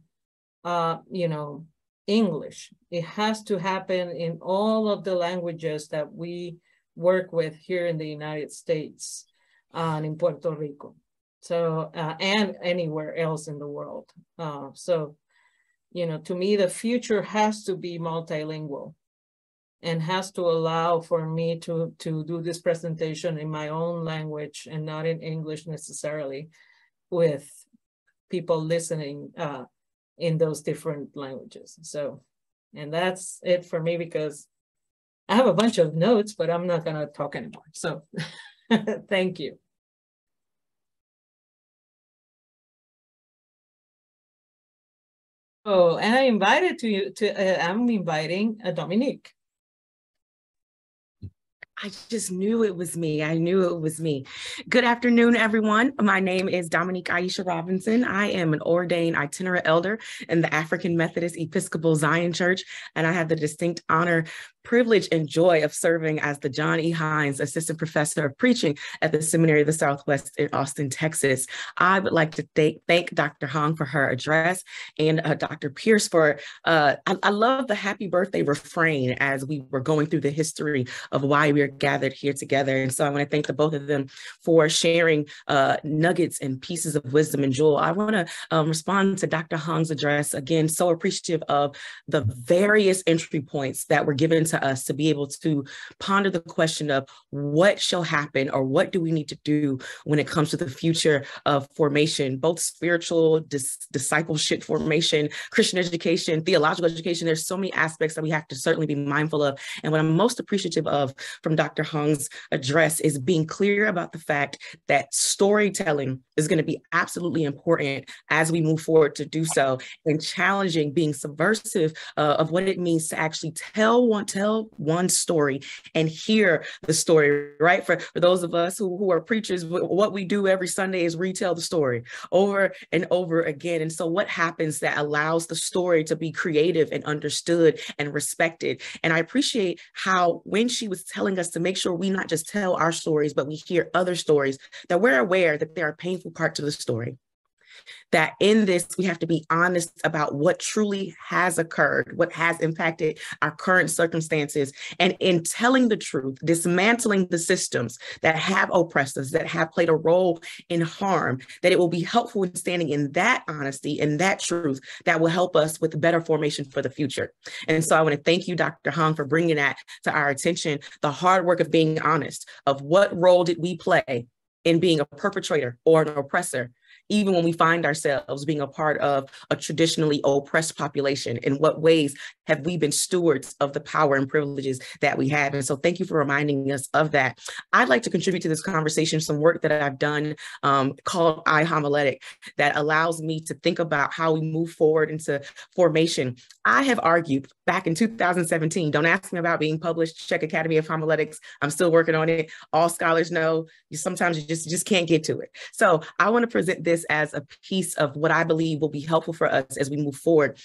English. It has to happen in all of the languages that we work with here in the United States and in Puerto Rico. So, and anywhere else in the world. So, to me, the future has to be multilingual and has to allow for me to do this presentation in my own language and not in English necessarily, with people listening in those different languages. So, and that's it for me, because I have a bunch of notes, but I'm not gonna talk anymore. So thank you. Oh, and I'm inviting Dominique.
I just knew it was me. I knew it was me. Good afternoon, everyone. My name is Dominique Aisha Robinson. I am an ordained itinerant elder in the African Methodist Episcopal Zion Church, and I have the distinct honor, privilege, and joy of serving as the John E. Hines Assistant Professor of Preaching at the Seminary of the Southwest in Austin, Texas. I would like to thank Dr. Hong for her address and Dr. Pierce for, I love the happy birthday refrain as we were going through the history of why we are gathered here together. And so I want to thank the both of them for sharing nuggets and pieces of wisdom and jewel. I want to respond to Dr. Hong's address. Again, so appreciative of the various entry points that were given to us to be able to ponder the question of what shall happen, or what do we need to do when it comes to the future of formation, both spiritual, discipleship formation, Christian education, theological education. There's so many aspects that we have to certainly be mindful of. And what I'm most appreciative of from Dr. Hong's address is being clear about the fact that storytelling is going to be absolutely important as we move forward to do so, and challenging, being subversive of what it means to actually tell one story and hear the story, right? For those of us who are preachers, what we do every Sunday is retell the story over and over again. And so what happens that allows the story to be creative and understood and respected? And I appreciate how when she was telling us to make sure we not just tell our stories, but we hear other stories, that we're aware that there are painful parts of the story. that in this, we have to be honest about what truly has occurred, what has impacted our current circumstances. And in telling the truth, dismantling the systems that have oppressed us, that have played a role in harm, that it will be helpful in standing in that honesty and that truth that will help us with better formation for the future. And so I want to thank you, Dr. Hong, for bringing that to our attention, the hard work of being honest, of what role did we play in being a perpetrator or an oppressor, even when we find ourselves being a part of a traditionally oppressed population. In what ways have we been stewards of the power and privileges that we have? And so thank you for reminding us of that. I'd like to contribute to this conversation some work that I've done called iHomiletic that allows me to think about how we move forward into formation. I have argued back in 2017, don't ask me about being published, check Academy of Homiletics. I'm still working on it. All scholars know sometimes you just can't get to it. So I want to present this as a piece of what I believe will be helpful for us as we move forward.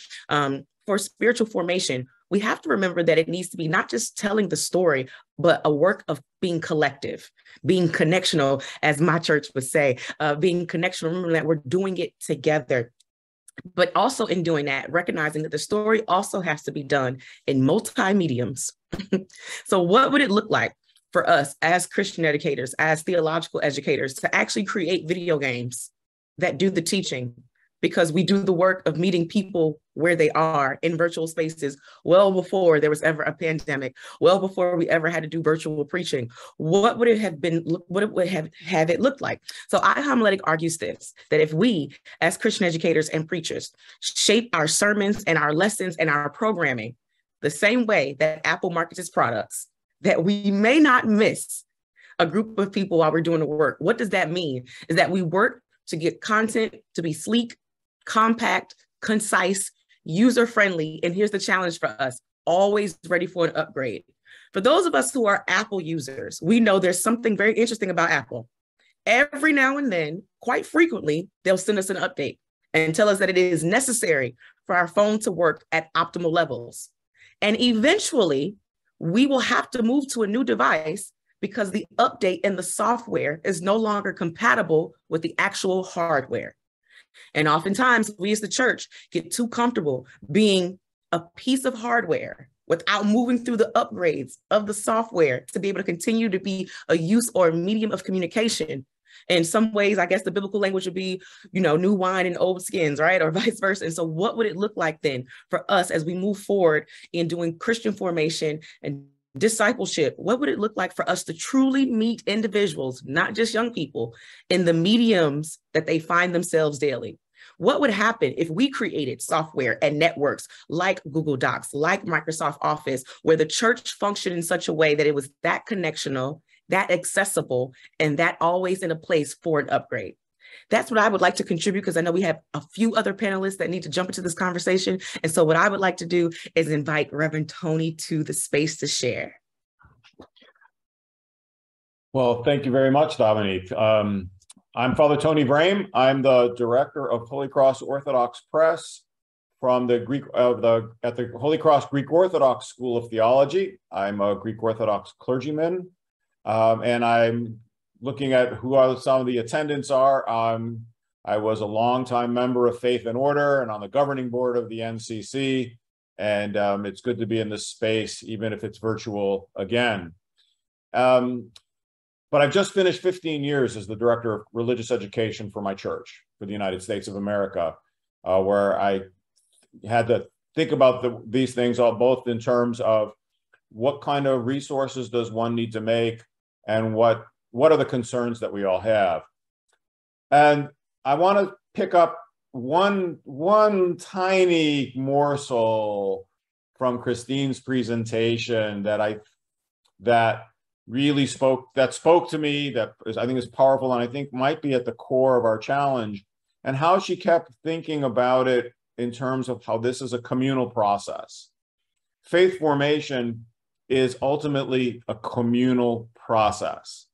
For spiritual formation, we have to remember that it needs to be not just telling the story, but a work of being collective, being connectional, as my church would say, being connectional, remember that we're doing it together. But also in doing that, recognizing that the story also has to be done in multi-mediums. So what would it look like for us as Christian educators, as theological educators, to actually create video games that do the teaching? Because we do the work of meeting people where they are in virtual spaces well before there was ever a pandemic, well before we ever had to do virtual preaching. What would it have been, what would have it looked like? So iHomiletic argues this, that if we as Christian educators and preachers shape our sermons and our lessons and our programming the same way that Apple markets its products, that we may not miss a group of people while we're doing the work. What does that mean? Is that we work to get content to be sleek, compact, concise, user-friendly, and here's the challenge for us, always ready for an upgrade. For those of us who are Apple users, we know there's something very interesting about Apple. Every now and then, quite frequently, they'll send us an update and tell us that it is necessary for our phone to work at optimal levels. And eventually, we will have to move to a new device because the update in the software is no longer compatible with the actual hardware. And oftentimes we as the church get too comfortable being a piece of hardware without moving through the upgrades of the software to be able to continue to be a use or a medium of communication. In some ways, I guess the biblical language would be, new wine and old skins, right? Or vice versa. And so what would it look like then for us as we move forward in doing Christian formation and discipleship? What would it look like for us to truly meet individuals, not just young people, in the mediums that they find themselves daily? What would happen if we created software and networks like Google Docs, like Microsoft Office, where the church functioned in such a way that it was that connectional, that accessible, and that always in a place for an upgrade? That's what I would like to contribute, because I know we have a few other panelists that need to jump into this conversation. And so what I would like to do is invite Reverend Tony to the space to share.
Well, thank you very much, Dominique. I'm Father Tony Brame. I'm the director of Holy Cross Orthodox Press from the at the Holy Cross Greek Orthodox School of Theology. I'm a Greek Orthodox clergyman, and I'm looking at who some of the attendants are. I was a longtime member of Faith and Order and on the governing board of the NCC, and it's good to be in this space, even if it's virtual again. But I've just finished 15 years as the director of religious education for my church, for the United States of America, where I had to think about these things both in terms of what kind of resources does one need to make, and what are the concerns that we all have. And I want to pick up one tiny morsel from Christine's presentation that really spoke to me, that I think is powerful, and I think might be at the core of our challenge, and how she kept thinking about it in terms of how this is a communal process. Faith formation is ultimately a communal process.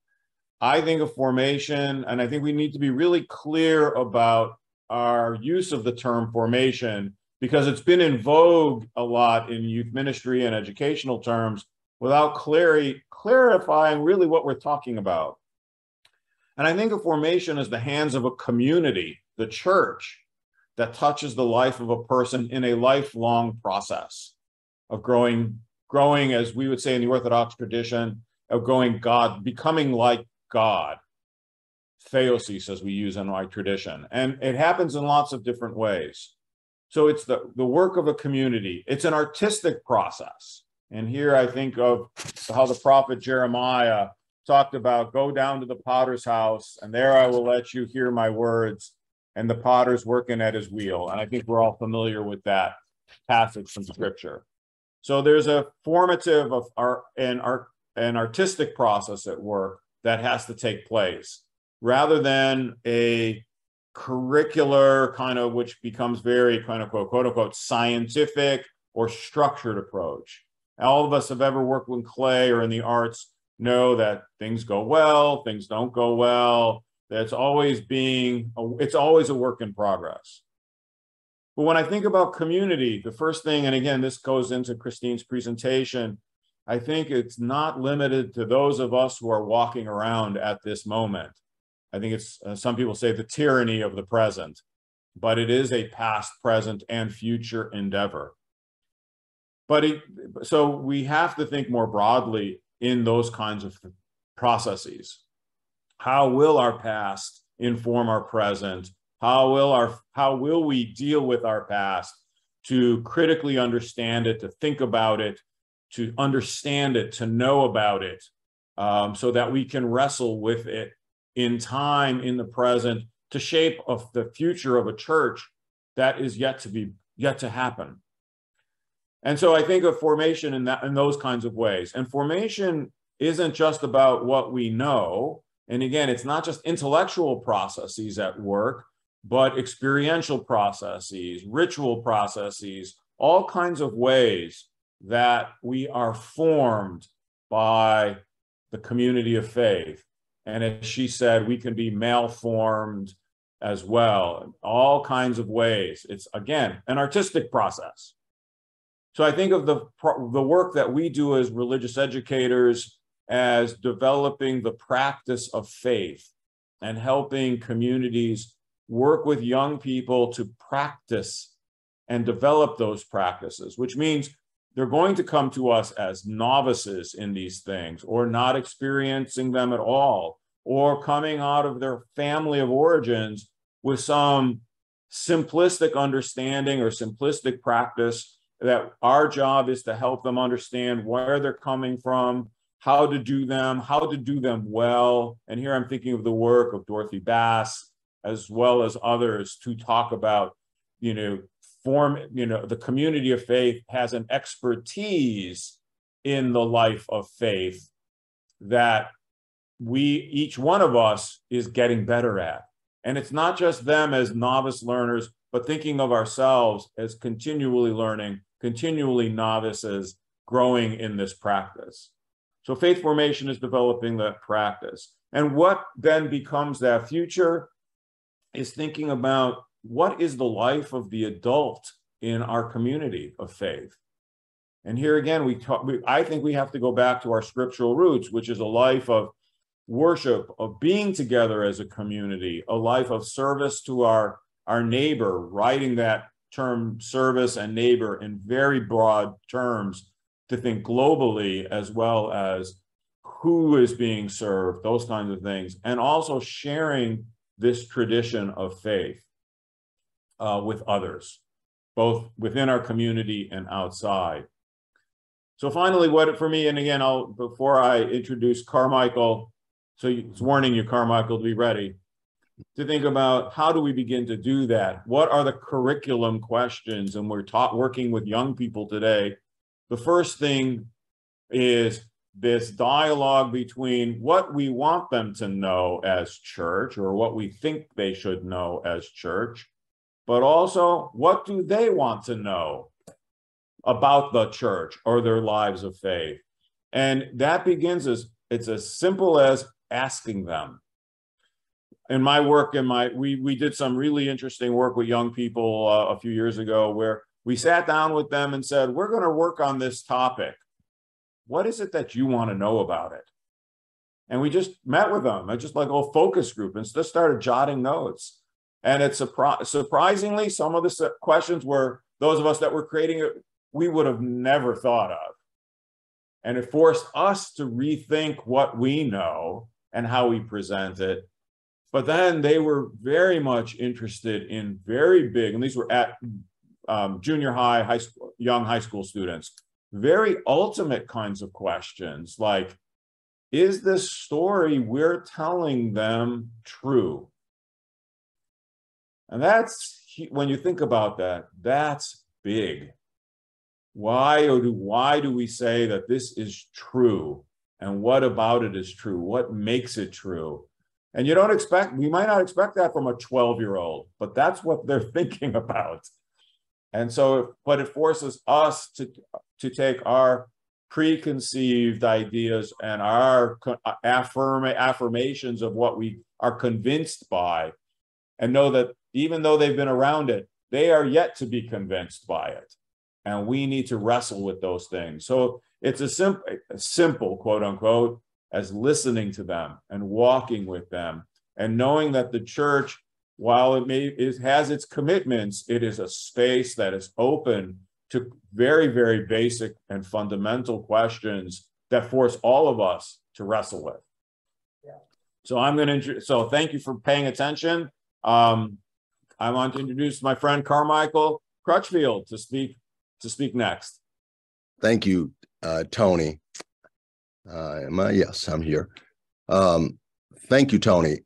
I think of formation, and I think we need to be really clear about our use of the term formation, because it's been in vogue a lot in youth ministry and educational terms without clarifying really what we're talking about. And I think of formation as the hands of a community the church that touches the life of a person in a lifelong process of growing, as we would say in the Orthodox tradition, of becoming like God. Theosis, as we use in our tradition. And it happens in lots of different ways. So it's the work of a community. It's an artistic process. And here I think of how the prophet Jeremiah talked about, go down to the potter's house, and there I will let you hear my words, and the potter's working at his wheel. And I think we're all familiar with that passage from Scripture. So there's a formative of an artistic process at work that has to take place, rather than a curricular kind of, which becomes very kind of quote unquote scientific or structured approach. All of us have ever worked with clay or in the arts know that things go well, things don't go well. It's always a work in progress. But when I think about community, the first thing, and again, this goes into Christine's presentation, I think it's not limited to those of us who are walking around at this moment. I think it's, some people say, the tyranny of the present, but it is a past, present, and future endeavor. So we have to think more broadly in those kinds of processes. How will our past inform our present? How will we deal with our past to critically understand it, to think about it, to understand it, to know about it, so that we can wrestle with it in time, in the present, to shape of the future of a church that is yet to happen. And so I think of formation in those kinds of ways. And formation isn't just about what we know. And again, it's not just intellectual processes at work, but experiential processes, ritual processes, all kinds of ways that we are formed by the community of faith. And as she said, we can be malformed as well, all kinds of ways. It's, again, an artistic process. So I think of the work that we do as religious educators as developing the practice of faith and helping communities work with young people to practice and develop those practices, which means they're going to come to us as novices in these things, or not experiencing them at all, or coming out of their family of origins with some simplistic understanding or simplistic practice, that our job is to help them understand where they're coming from, how to do them well. And here I'm thinking of the work of Dorothy Bass, as well as others, to talk about, the community of faith has an expertise in the life of faith that each one of us is getting better at. And it's not just them as novice learners, but thinking of ourselves as continually learning, continually novices, growing in this practice. So faith formation is developing that practice. And what then becomes that future is thinking about what is the life of the adult in our community of faith. And here again, I think we have to go back to our scriptural roots, which is a life of worship, of being together as a community, a life of service to our neighbor, writing that term service and neighbor in very broad terms, to think globally as well as who is being served, those kinds of things, and also sharing this tradition of faith with others, both within our community and outside. So finally, for me, and again, before I introduce Carmichael, so it's warning you, Carmichael, to be ready, to think about how do we begin to do that? What are the curriculum questions? And we're working with young people today. The first thing is this dialogue between what we want them to know as church, or what we think they should know as church, but also what do they want to know about the church or their lives of faith. And that begins it's as simple as asking them. In my work, we did some really interesting work with young people a few years ago, where we sat down with them and said, we're going to work on this topic. What is it that you want to know about it? And we just met with them. I just like a focus group, and just started jotting notes. And it's surprisingly, some of the questions were those of us that were creating it, we would have never thought of. And it forced us to rethink what we know and how we present it. But then they were very much interested in very big, and these were at junior high, high school, young high school students, very ultimate kinds of questions like, is this story we're telling them true? And that's, when you think about that, that's big. Why do we say that this is true? And what about it is true? What makes it true? And you don't expect, we might not expect that from a 12-year-old, but that's what they're thinking about. And so, but it forces us to take our preconceived ideas and our affirmations of what we are convinced by, and know that even though they've been around it, they are yet to be convinced by it. And we need to wrestle with those things. So it's a simple, quote unquote, as listening to them and walking with them and knowing that the church, while it has its commitments, it is a space that is open to very, very basic and fundamental questions that force all of us to wrestle with. Yeah. So thank you for paying attention. I want to introduce my friend Carmichael Crutchfield to speak next.
Thank you, Tony. Yes, I'm here. Thank you, Tony.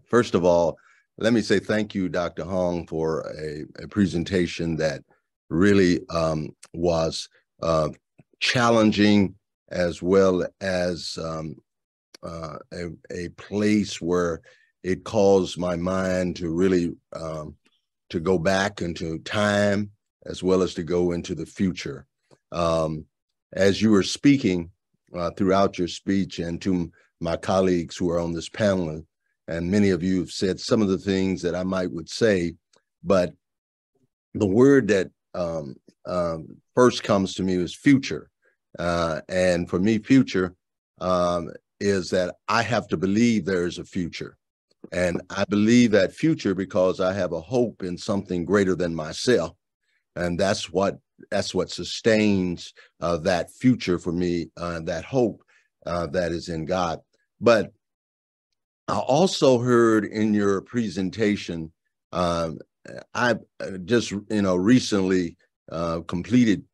First of all, let me say thank you, Dr. Hong, for a presentation that really was challenging, as well as a place where it caused my mind to really to go back into time, as well as to go into the future. As you were speaking throughout your speech, and to my colleagues who are on this panel, and many of you have said some of the things that I would say, but the word that first comes to me is future. And for me, future is that I have to believe there is a future. And I believe that future because I have a hope in something greater than myself. And that's what sustains that future for me, that hope that is in God. But I also heard in your presentation, I just recently completed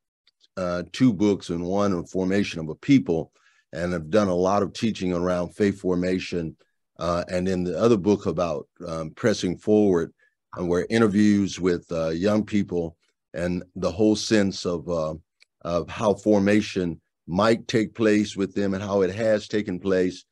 2 books, and one on formation of a people, and have done a lot of teaching around faith formation. And in the other book about pressing forward, where interviews with young people, and the whole sense of how formation might take place with them and how it has taken place.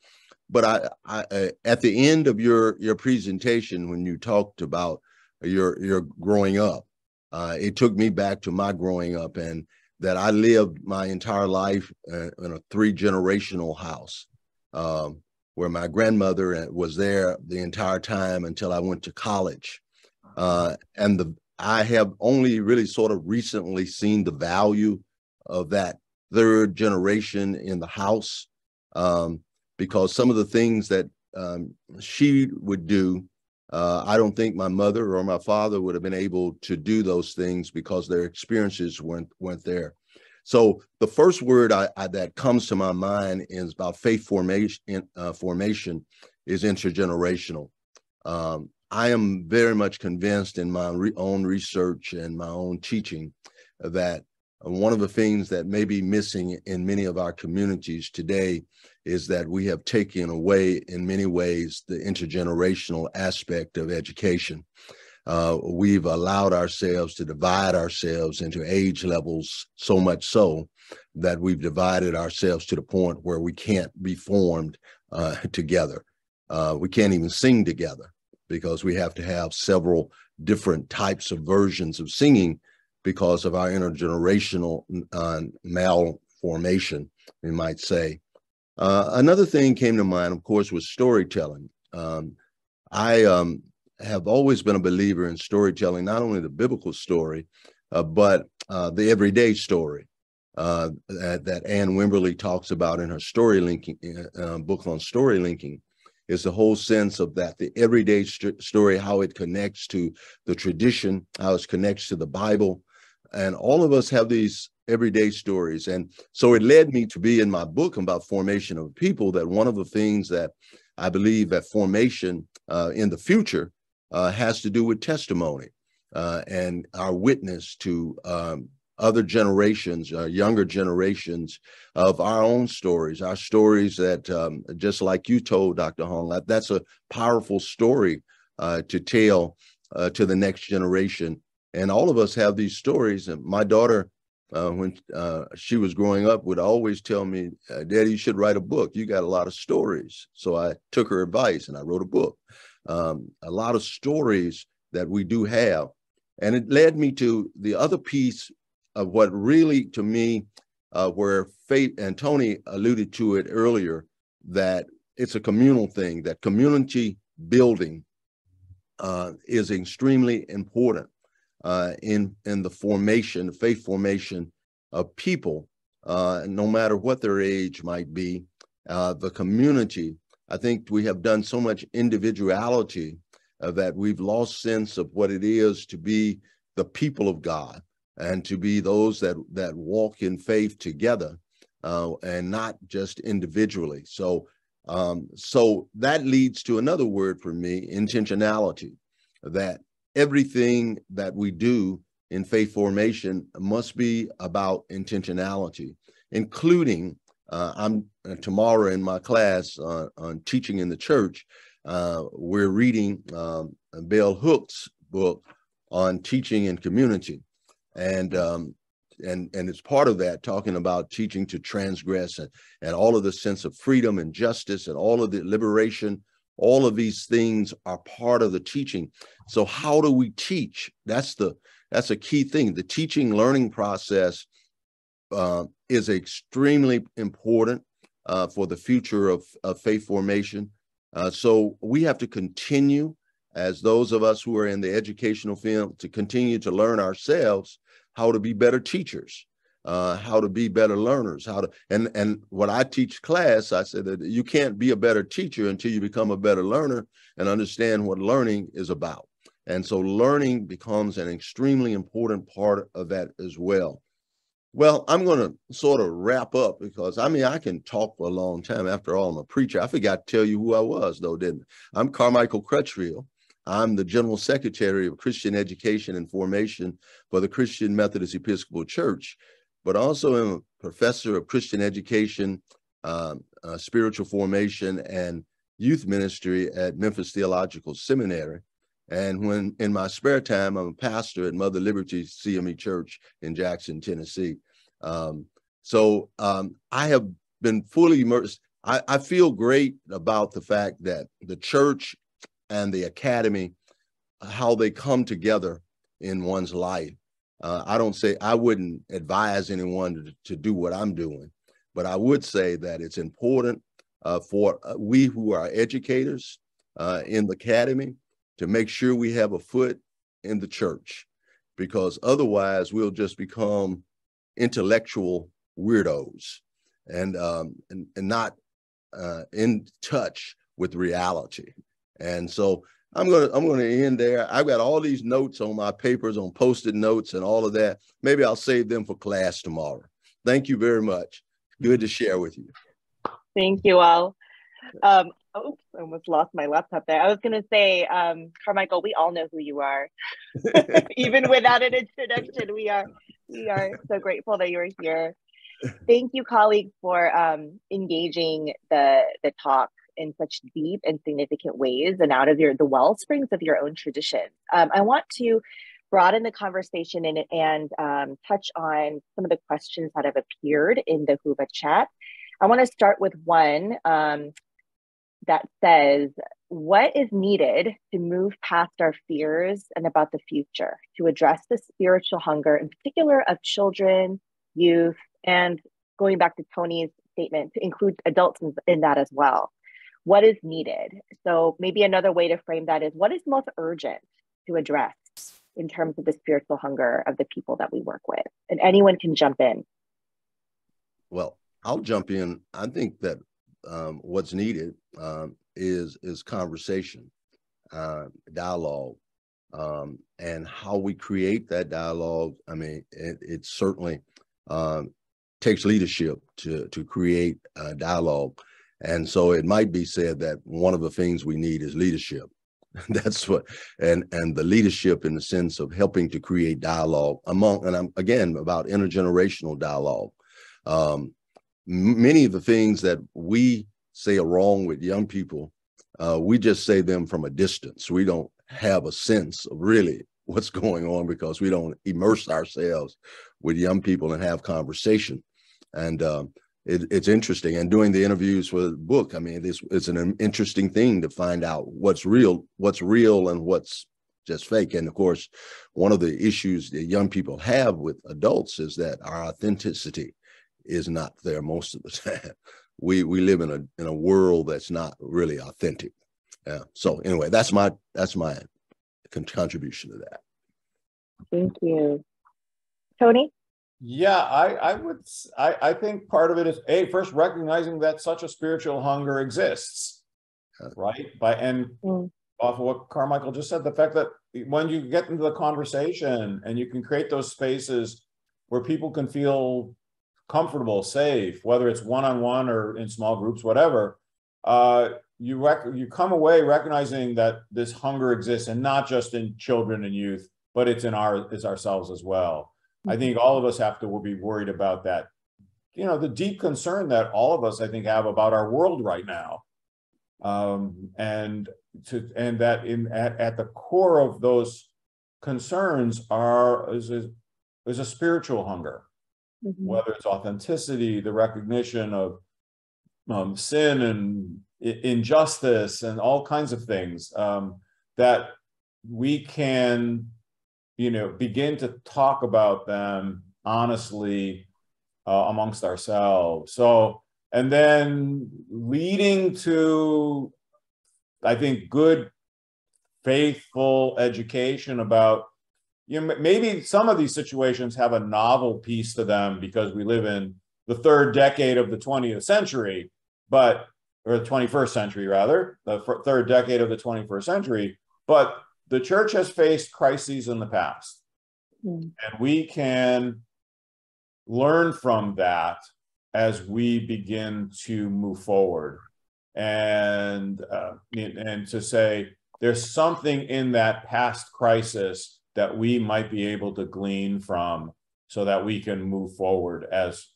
But I at the end of your presentation, when you talked about your growing up, it took me back to my growing up, and that I lived my entire life in a 3-generational house, where my grandmother was there the entire time until I went to college. I have only really sort of recently seen the value of that 3rd generation in the house, because some of the things that she would do, I don't think my mother or my father would have been able to do those things because their experiences weren't there. So the first word that comes to my mind is about faith formation. Formation is intergenerational. I am very much convinced in my own research and my own teaching that one of the things that may be missing in many of our communities today is that we have taken away, in many ways, the intergenerational aspect of education. We've allowed ourselves to divide ourselves into age levels, so much so that we've divided ourselves to the point where we can't be formed together. We can't even sing together, because we have to have several different types of versions of singing because of our intergenerational malformation, we might say. Another thing came to mind, of course, was storytelling. I have always been a believer in storytelling, not only the biblical story, but the everyday story that Anne Wimberly talks about in her story linking book on story linking. is the whole sense of that, the everyday story, how it connects to the tradition, how it connects to the Bible. And all of us have these everyday stories. And so it led me to be in my book about formation of people, that one of the things that I believe that formation in the future has to do with testimony and our witness to other generations, younger generations of our own stories, our stories that just like you told, Dr. Hong, that's a powerful story to tell to the next generation. And all of us have these stories. And my daughter, when she was growing up, would always tell me, Daddy, you should write a book. You got a lot of stories. So I took her advice and I wrote a book. A lot of stories that we do have. And it led me to the other piece of what really, to me, where faith, and Tony alluded to it earlier, that it's a communal thing, that community building is extremely important in the formation, the faith formation of people, no matter what their age might be. The community, I think we have done so much individuality that we've lost sense of what it is to be the people of God and to be those that walk in faith together and not just individually. So that leads to another word for me, intentionality, that everything that we do in faith formation must be about intentionality, including I'm tomorrow in my class on teaching in the church, we're reading Bell Hook's book on teaching and community. And it's part of that, talking about teaching to transgress and all of the sense of freedom and justice and all of the liberation. All of these things are part of the teaching. So how do we teach? That's a key thing. The teaching learning process is extremely important for the future of faith formation. So we have to continue, as those of us who are in the educational field, to continue to learn ourselves how to be better teachers, how to be better learners, and what I teach class, I said that you can't be a better teacher until you become a better learner and understand what learning is about. And so learning becomes an extremely important part of that as well. Well, I'm going to sort of wrap up because, I mean, I can talk for a long time. After all, I'm a preacher. I forgot to tell you who I was, though, didn't I? I'm Carmichael Crutchfield. I'm the General Secretary of Christian Education and Formation for the Christian Methodist Episcopal Church, but also am a professor of Christian education, spiritual formation, and youth ministry at Memphis Theological Seminary. And when in my spare time, I'm a pastor at Mother Liberty CME Church in Jackson, Tennessee. So I have been fully immersed. I feel great about the fact that the church and the academy, how they come together in one's life. I wouldn't advise anyone to do what I'm doing, but I would say that it's important for we who are educators in the academy to make sure we have a foot in the church, because otherwise we'll just become intellectual weirdos and not in touch with reality. And so I'm going to end there. I've got all these notes on my papers, on Post-it notes and all of that. Maybe I'll save them for class tomorrow. Thank you very much. Good to share with you.
Thank you all. Oops, I almost lost my laptop there. I was going to say, Carmichael, we all know who you are. Even without an introduction, we are so grateful that you're here. Thank you, colleagues, for engaging the talk in such deep and significant ways and out of the well springs of your own tradition. I want to broaden the conversation and touch on some of the questions that have appeared in the Whova chat. I want to start with one that says, what is needed to move past our fears and about the future to address the spiritual hunger, in particular of children, youth, and going back to Tony's statement, to include adults in that as well? What is needed? So maybe another way to frame that is, what is most urgent to address in terms of the spiritual hunger of the people that we work with? And anyone can jump in.
Well, I'll jump in. I think that what's needed is conversation, dialogue, and how we create that dialogue. I mean, it certainly takes leadership to create dialogue. And so it might be said that one of the things we need is leadership. That's what, and the leadership in the sense of helping to create dialogue among, and I'm again about intergenerational dialogue. Many of the things that we say are wrong with young people, we just say them from a distance. We don't have a sense of really what's going on because we don't immerse ourselves with young people and have conversation. And it's interesting. And doing the interviews for the book, I mean, it's an interesting thing to find out what's real and what's just fake. And of course, one of the issues that young people have with adults is that our authenticity is not there most of the time. We live in a world that's not really authentic. Yeah. So anyway, that's my contribution to that.
Thank you. Tony?
Yeah, I think part of it is first recognizing that such a spiritual hunger exists, right? Off of what Carmichael just said, the fact that when you get into the conversation and you can create those spaces where people can feel comfortable, safe, whether it's one-on-one or in small groups, whatever, you come away recognizing that this hunger exists, and not just in children and youth, but it's ourselves as well. I think all of us have to be worried about that. You know, the deep concern that all of us, I think, have about our world right now, and that at the core of those concerns is a spiritual hunger, whether it's authenticity, the recognition of sin and injustice and all kinds of things, that we can, begin to talk about them honestly amongst ourselves. So, and then leading to, I think, good, faithful education about, maybe some of these situations have a novel piece to them because we live in the third decade of the 20th century, or the 21st century rather, the third decade of the 21st century, but the church has faced crises in the past, and we can learn from that as we begin to move forward, and to say there's something in that past crisis that we might be able to glean from, so that we can move forward as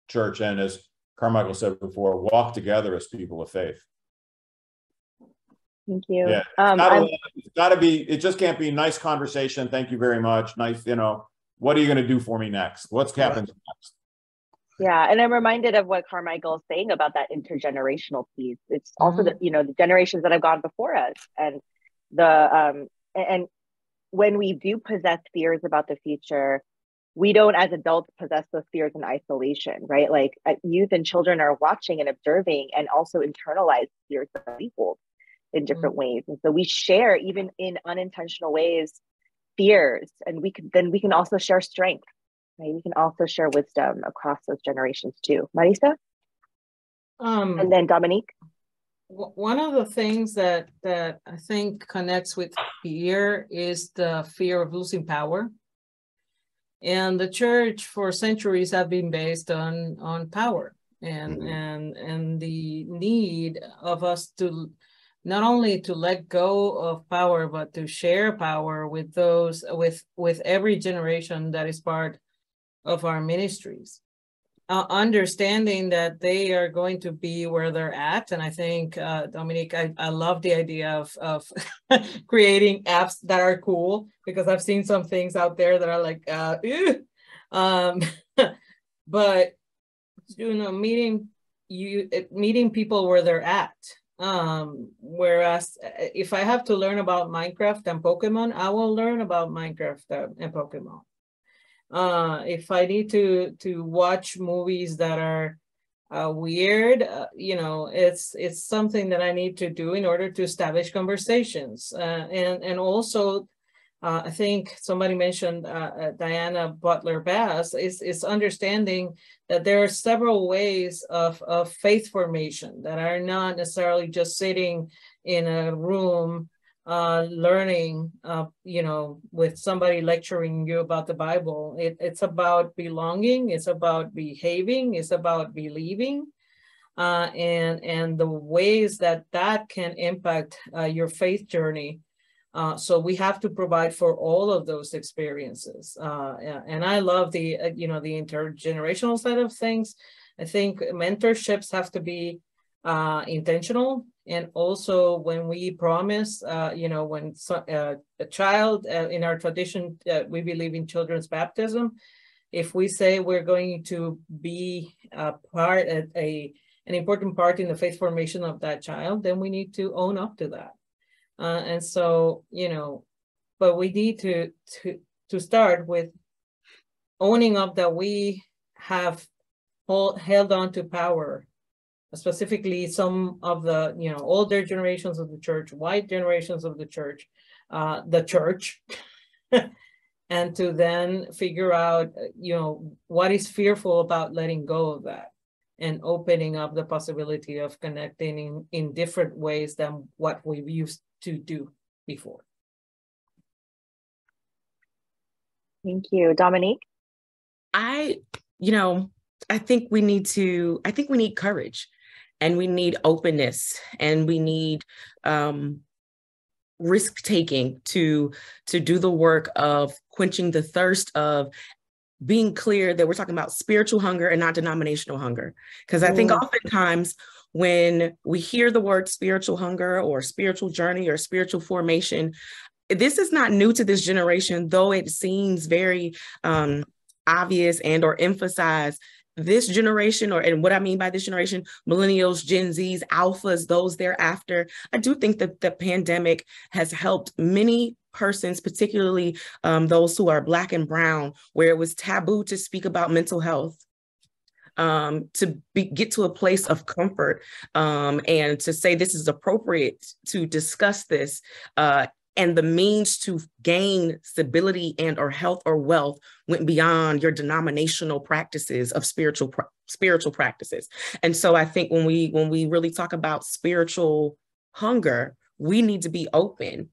church, and as Carmichael said before, walk together as people of faith.
Thank you.
Yeah, it's got to be. It just can't be nice conversation. Thank you very much. Nice. What are you going to do for me next? What's happening next?
Yeah, and I'm reminded of what Carmichael is saying about that intergenerational piece. It's also the generations that have gone before us, and and when we do possess fears about the future, we don't, as adults, possess those fears in isolation, right? Like youth and children are watching and observing, and also internalize fears that we hold in different ways. And so we share, even in unintentional ways, fears, and we can also share strength, right? We can also share wisdom across those generations too. Marisa? And then Dominique?
One of the things that I think connects with fear is the fear of losing power. And the church for centuries have been based on power and the need of us to not only to let go of power, but to share power with those, with every generation that is part of our ministries. Understanding that they are going to be where they're at. And I think, Dominique, I love the idea of creating apps that are cool, because I've seen some things out there that are like, but, meeting people where they're at. Whereas if I have to learn about Minecraft and Pokemon, I will learn about Minecraft and Pokemon. If I need to watch movies that are weird, it's something that I need to do in order to establish conversations. And also I think somebody mentioned Diana Butler Bass, is understanding that there are several ways of faith formation that are not necessarily just sitting in a room learning, with somebody lecturing you about the Bible. It's about belonging, it's about behaving, it's about believing, and the ways that can impact your faith journey. So we have to provide for all of those experiences. And I love the intergenerational side of things. I think mentorships have to be intentional. And also when we promise, when a child, in our tradition, we believe in children's baptism. If we say we're going to be an important part in the faith formation of that child, then we need to own up to that. And so, but we need to start with owning up that we have held on to power, specifically some of the, older generations of the church, white generations of the church, and to then figure out, what is fearful about letting go of that and opening up the possibility of connecting in different ways than what we've used to do before.
Thank you. Dominique?
I think we need courage, and we need openness, and we need risk taking to do the work of quenching the thirst of being clear that we're talking about spiritual hunger and not denominational hunger. Because I think oftentimes when we hear the word spiritual hunger or spiritual journey or spiritual formation, this is not new to this generation, though it seems very obvious and or emphasized. This generation, and what I mean by this generation, millennials, Gen Zs, alphas, those thereafter, I do think that the pandemic has helped many persons, particularly those who are Black and brown, where it was taboo to speak about mental health, get to a place of comfort, and to say this is appropriate to discuss this, and the means to gain stability and or health or wealth went beyond your denominational practices of spiritual practices. And so I think when we really talk about spiritual hunger, we need to be open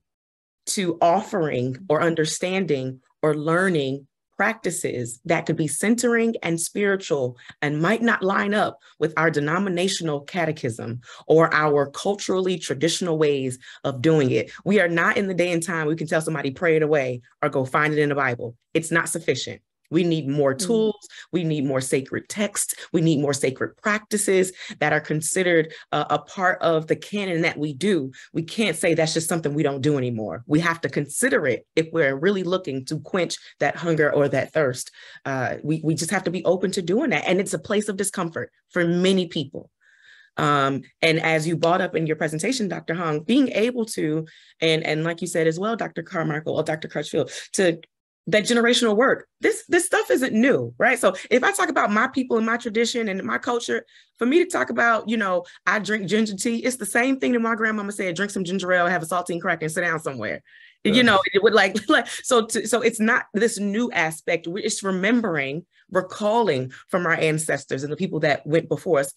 to offering or understanding or learning practices that could be centering and spiritual and might not line up with our denominational catechism or our culturally traditional ways of doing it. We are not in the day and time we can tell somebody pray it away or go find it in the Bible. It's not sufficient. We need more tools. We need more sacred texts. We need more sacred practices that are considered a part of the canon that we do. We can't say that's just something we don't do anymore. We have to consider it if we're really looking to quench that hunger or that thirst. We just have to be open to doing that. And it's a place of discomfort for many people. And as you brought up in your presentation, Dr. Hung, being able to, and like you said as well, Dr. Carmichael or Dr. Crutchfield, to that generational work. This stuff isn't new, right? So if I talk about my people and my tradition and my culture, for me to talk about, I drink ginger tea, it's the same thing that my grandmama said, drink some ginger ale, have a saltine cracker and sit down somewhere. Yeah. It would so it's not this new aspect. It's remembering, recalling from our ancestors and the people that went before us.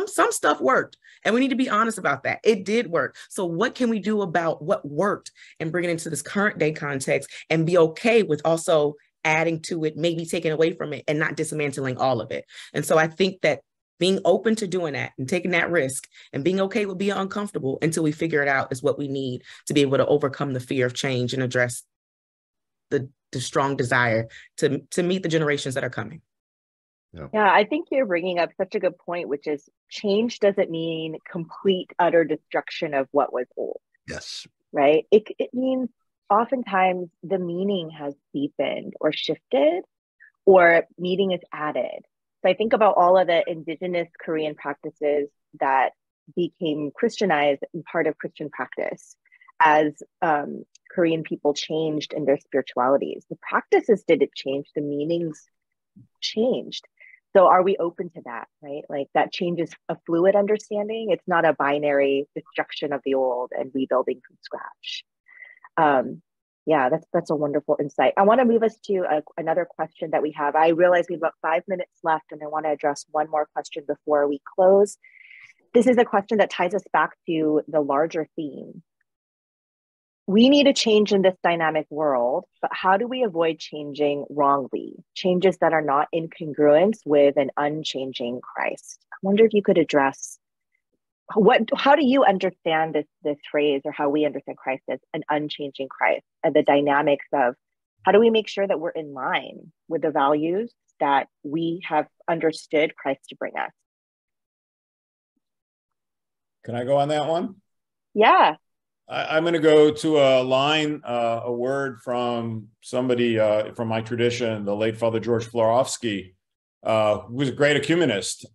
Some stuff worked, and we need to be honest about that. It did work. So what can we do about what worked and bring it into this current day context and be okay with also adding to it, maybe taking away from it and not dismantling all of it. And so I think that being open to doing that and taking that risk and being okay with being uncomfortable until we figure it out is what we need to be able to overcome the fear of change and address the strong desire to meet the generations that are coming.
Yeah, I think you're bringing up such a good point, which is change doesn't mean complete, utter destruction of what was old.
Yes.
Right? It means oftentimes the meaning has deepened or shifted, or meaning is added. So I think about all of the indigenous Korean practices that became Christianized and part of Christian practice as Korean people changed in their spiritualities. The practices didn't change, the meanings changed. So are we open to that, right? Like that change is a fluid understanding. It's not a binary destruction of the old and rebuilding from scratch. Yeah, that's a wonderful insight. I want to move us to another question that we have. I realize we have about 5 minutes left, and I want to address one more question before we close. This is a question that ties us back to the larger theme. We need a change in this dynamic world, but how do we avoid changing wrongly, changes that are not in congruence with an unchanging Christ? I wonder if you could address how do you understand this phrase, or how we understand Christ as an unchanging Christ, and the dynamics of how do we make sure that we're in line with the values that we have understood Christ to bring us?
Can I go on that one?
Yeah.
I'm going to go to a line, a word from somebody from my tradition, the late Father George Florovsky, who was a great ecumenist,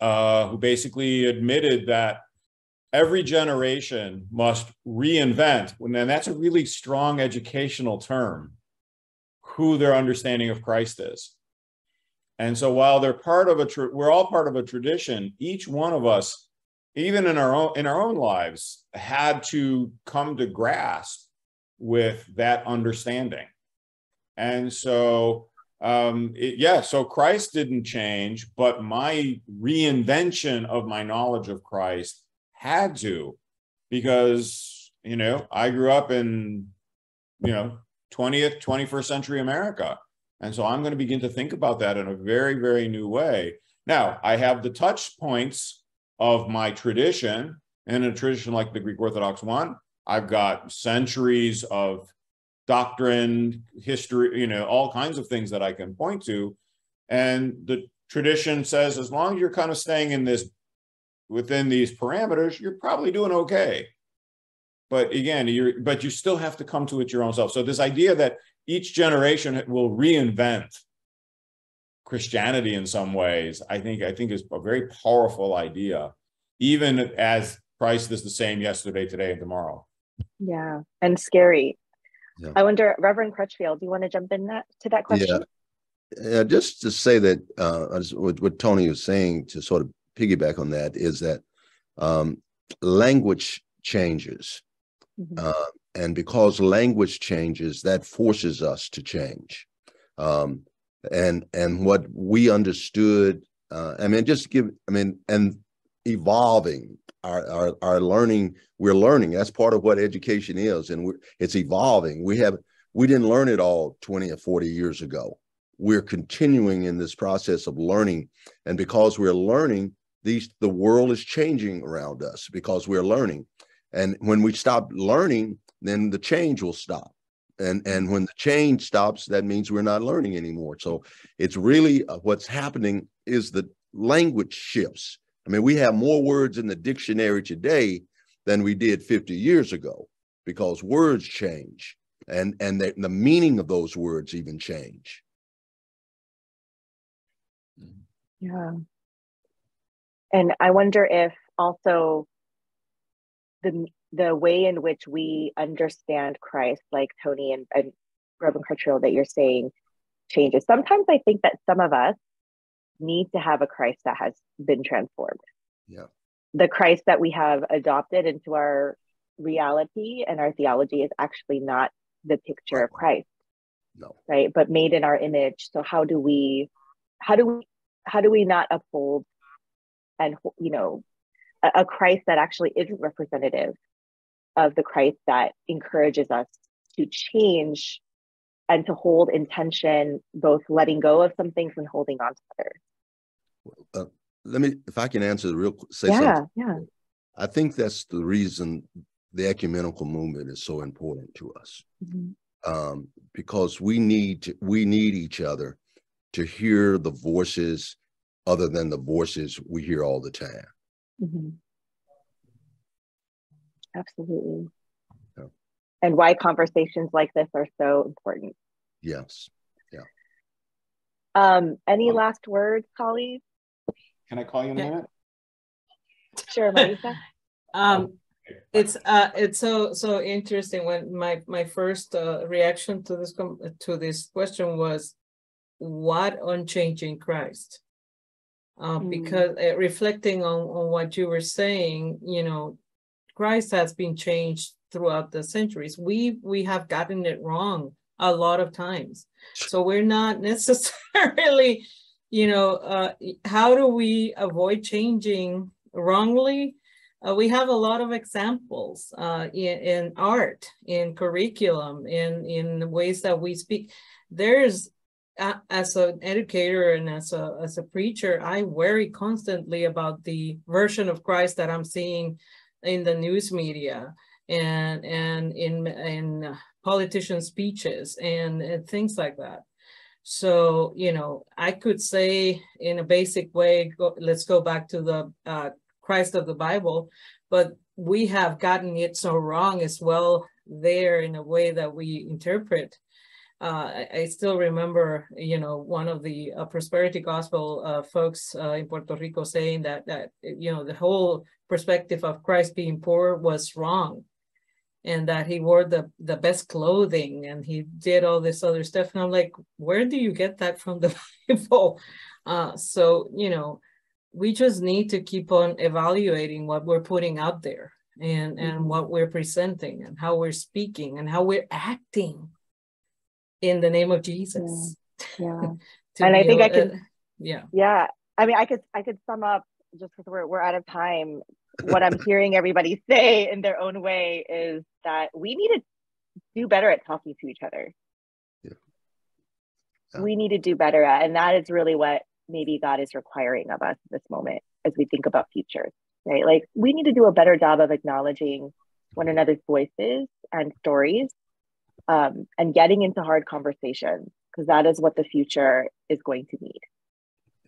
who basically admitted that every generation must reinvent, and that's a really strong educational term, who their understanding of Christ is. And so while they're part of we're all part of a tradition, each one of us, even in our own lives, had to come to grasp with that understanding. And so, so Christ didn't change, but my reinvention of my knowledge of Christ had to, because, I grew up in, 20th, 21st century America. And so I'm going to begin to think about that in a very, very new way. Now, I have the touch points of my tradition, and in a tradition like the Greek Orthodox one, I've got centuries of doctrine, history, all kinds of things that I can point to. And the tradition says, as long as you're kind of staying within these parameters, you're probably doing okay. But again, you still have to come to it your own self. So this idea that each generation will reinvent Christianity in some ways, I think is a very powerful idea, even as Christ is the same yesterday, today, and tomorrow.
Yeah, and scary.
Yeah.
I wonder, Reverend Crutchfield, do you want to jump in to that question?
Yeah, just to say that what Tony was saying, to sort of piggyback on that, is that language changes.
Mm-hmm.
And because language changes, that forces us to change. And what we understood, and evolving our learning, we're learning. That's part of what education is, and it's evolving. We didn't learn it all 20 or 40 years ago. We're continuing in this process of learning, and because we're learning, the world is changing around us because we're learning. And when we stop learning, then the change will stop. And when the change stops, that means we're not learning anymore. So it's really what's happening is that language shifts. I mean, we have more words in the dictionary today than we did 50 years ago, because words change, and the meaning of those words even change.
Yeah. And I wonder if also the way in which we understand Christ, like Tony and Reverend Crutchfield that you're saying, changes. Sometimes I think that some of us need to have a Christ that has been transformed.
Yeah.
The Christ that we have adopted into our reality and our theology is actually not the picture of Christ.
No.
Right. But made in our image. So how do we not uphold and, a Christ that actually isn't representative of the Christ that encourages us to change and to hold intention, both letting go of some things and holding on to others?
If I can answer
something.
Yeah. I think that's the reason the ecumenical movement is so important to us. Mm-hmm. Because we need each other to hear the voices other than the voices we hear all the time.
Mm-hmm. Absolutely.
Yeah.
And why conversations like this are so important.
Yes. Yeah.
Any last words, colleagues?
Can I call you in a minute?
Sure, Marisa.
It's so interesting. When my first reaction to this question was, what unchanging Christ? Because reflecting on what you were saying, Christ has been changed throughout the centuries. We have gotten it wrong a lot of times. So we're not necessarily, how do we avoid changing wrongly? We have a lot of examples in art, in curriculum, in ways that we speak. There's, as an educator and as a preacher, I worry constantly about the version of Christ that I'm seeing in the news media and in politician speeches and things like that. So, I could say in a basic way, let's go back to the Christ of the Bible, but we have gotten it so wrong as well there in a way that we interpret. I still remember, one of the prosperity gospel folks in Puerto Rico saying that the whole perspective of Christ being poor was wrong, and that he wore the best clothing and he did all this other stuff. And I'm like, where do you get that from the Bible? So, we just need to keep on evaluating what we're putting out there and what we're presenting and how we're speaking and how we're acting in the name of Jesus.
Yeah. And I think I could, yeah. I mean, I could sum up, just because we're out of time, what I'm hearing everybody say in their own way is that we need to do better at talking to each other. Yeah. We need to do better at, and that is really what maybe God is requiring of us in this moment as we think about future, right? Like, we need to do a better job of acknowledging one another's voices and stories, and getting into hard conversations, because that is what the future is going to need.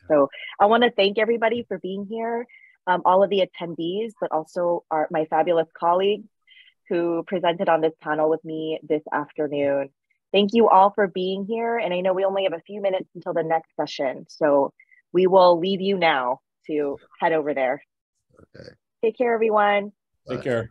So I want to thank everybody for being here, all of the attendees, but also my fabulous colleagues who presented on this panel with me this afternoon. Thank you all for being here. And I know we only have a few minutes until the next session, so we will leave you now to head over there. Okay. Take care, everyone.
Take care.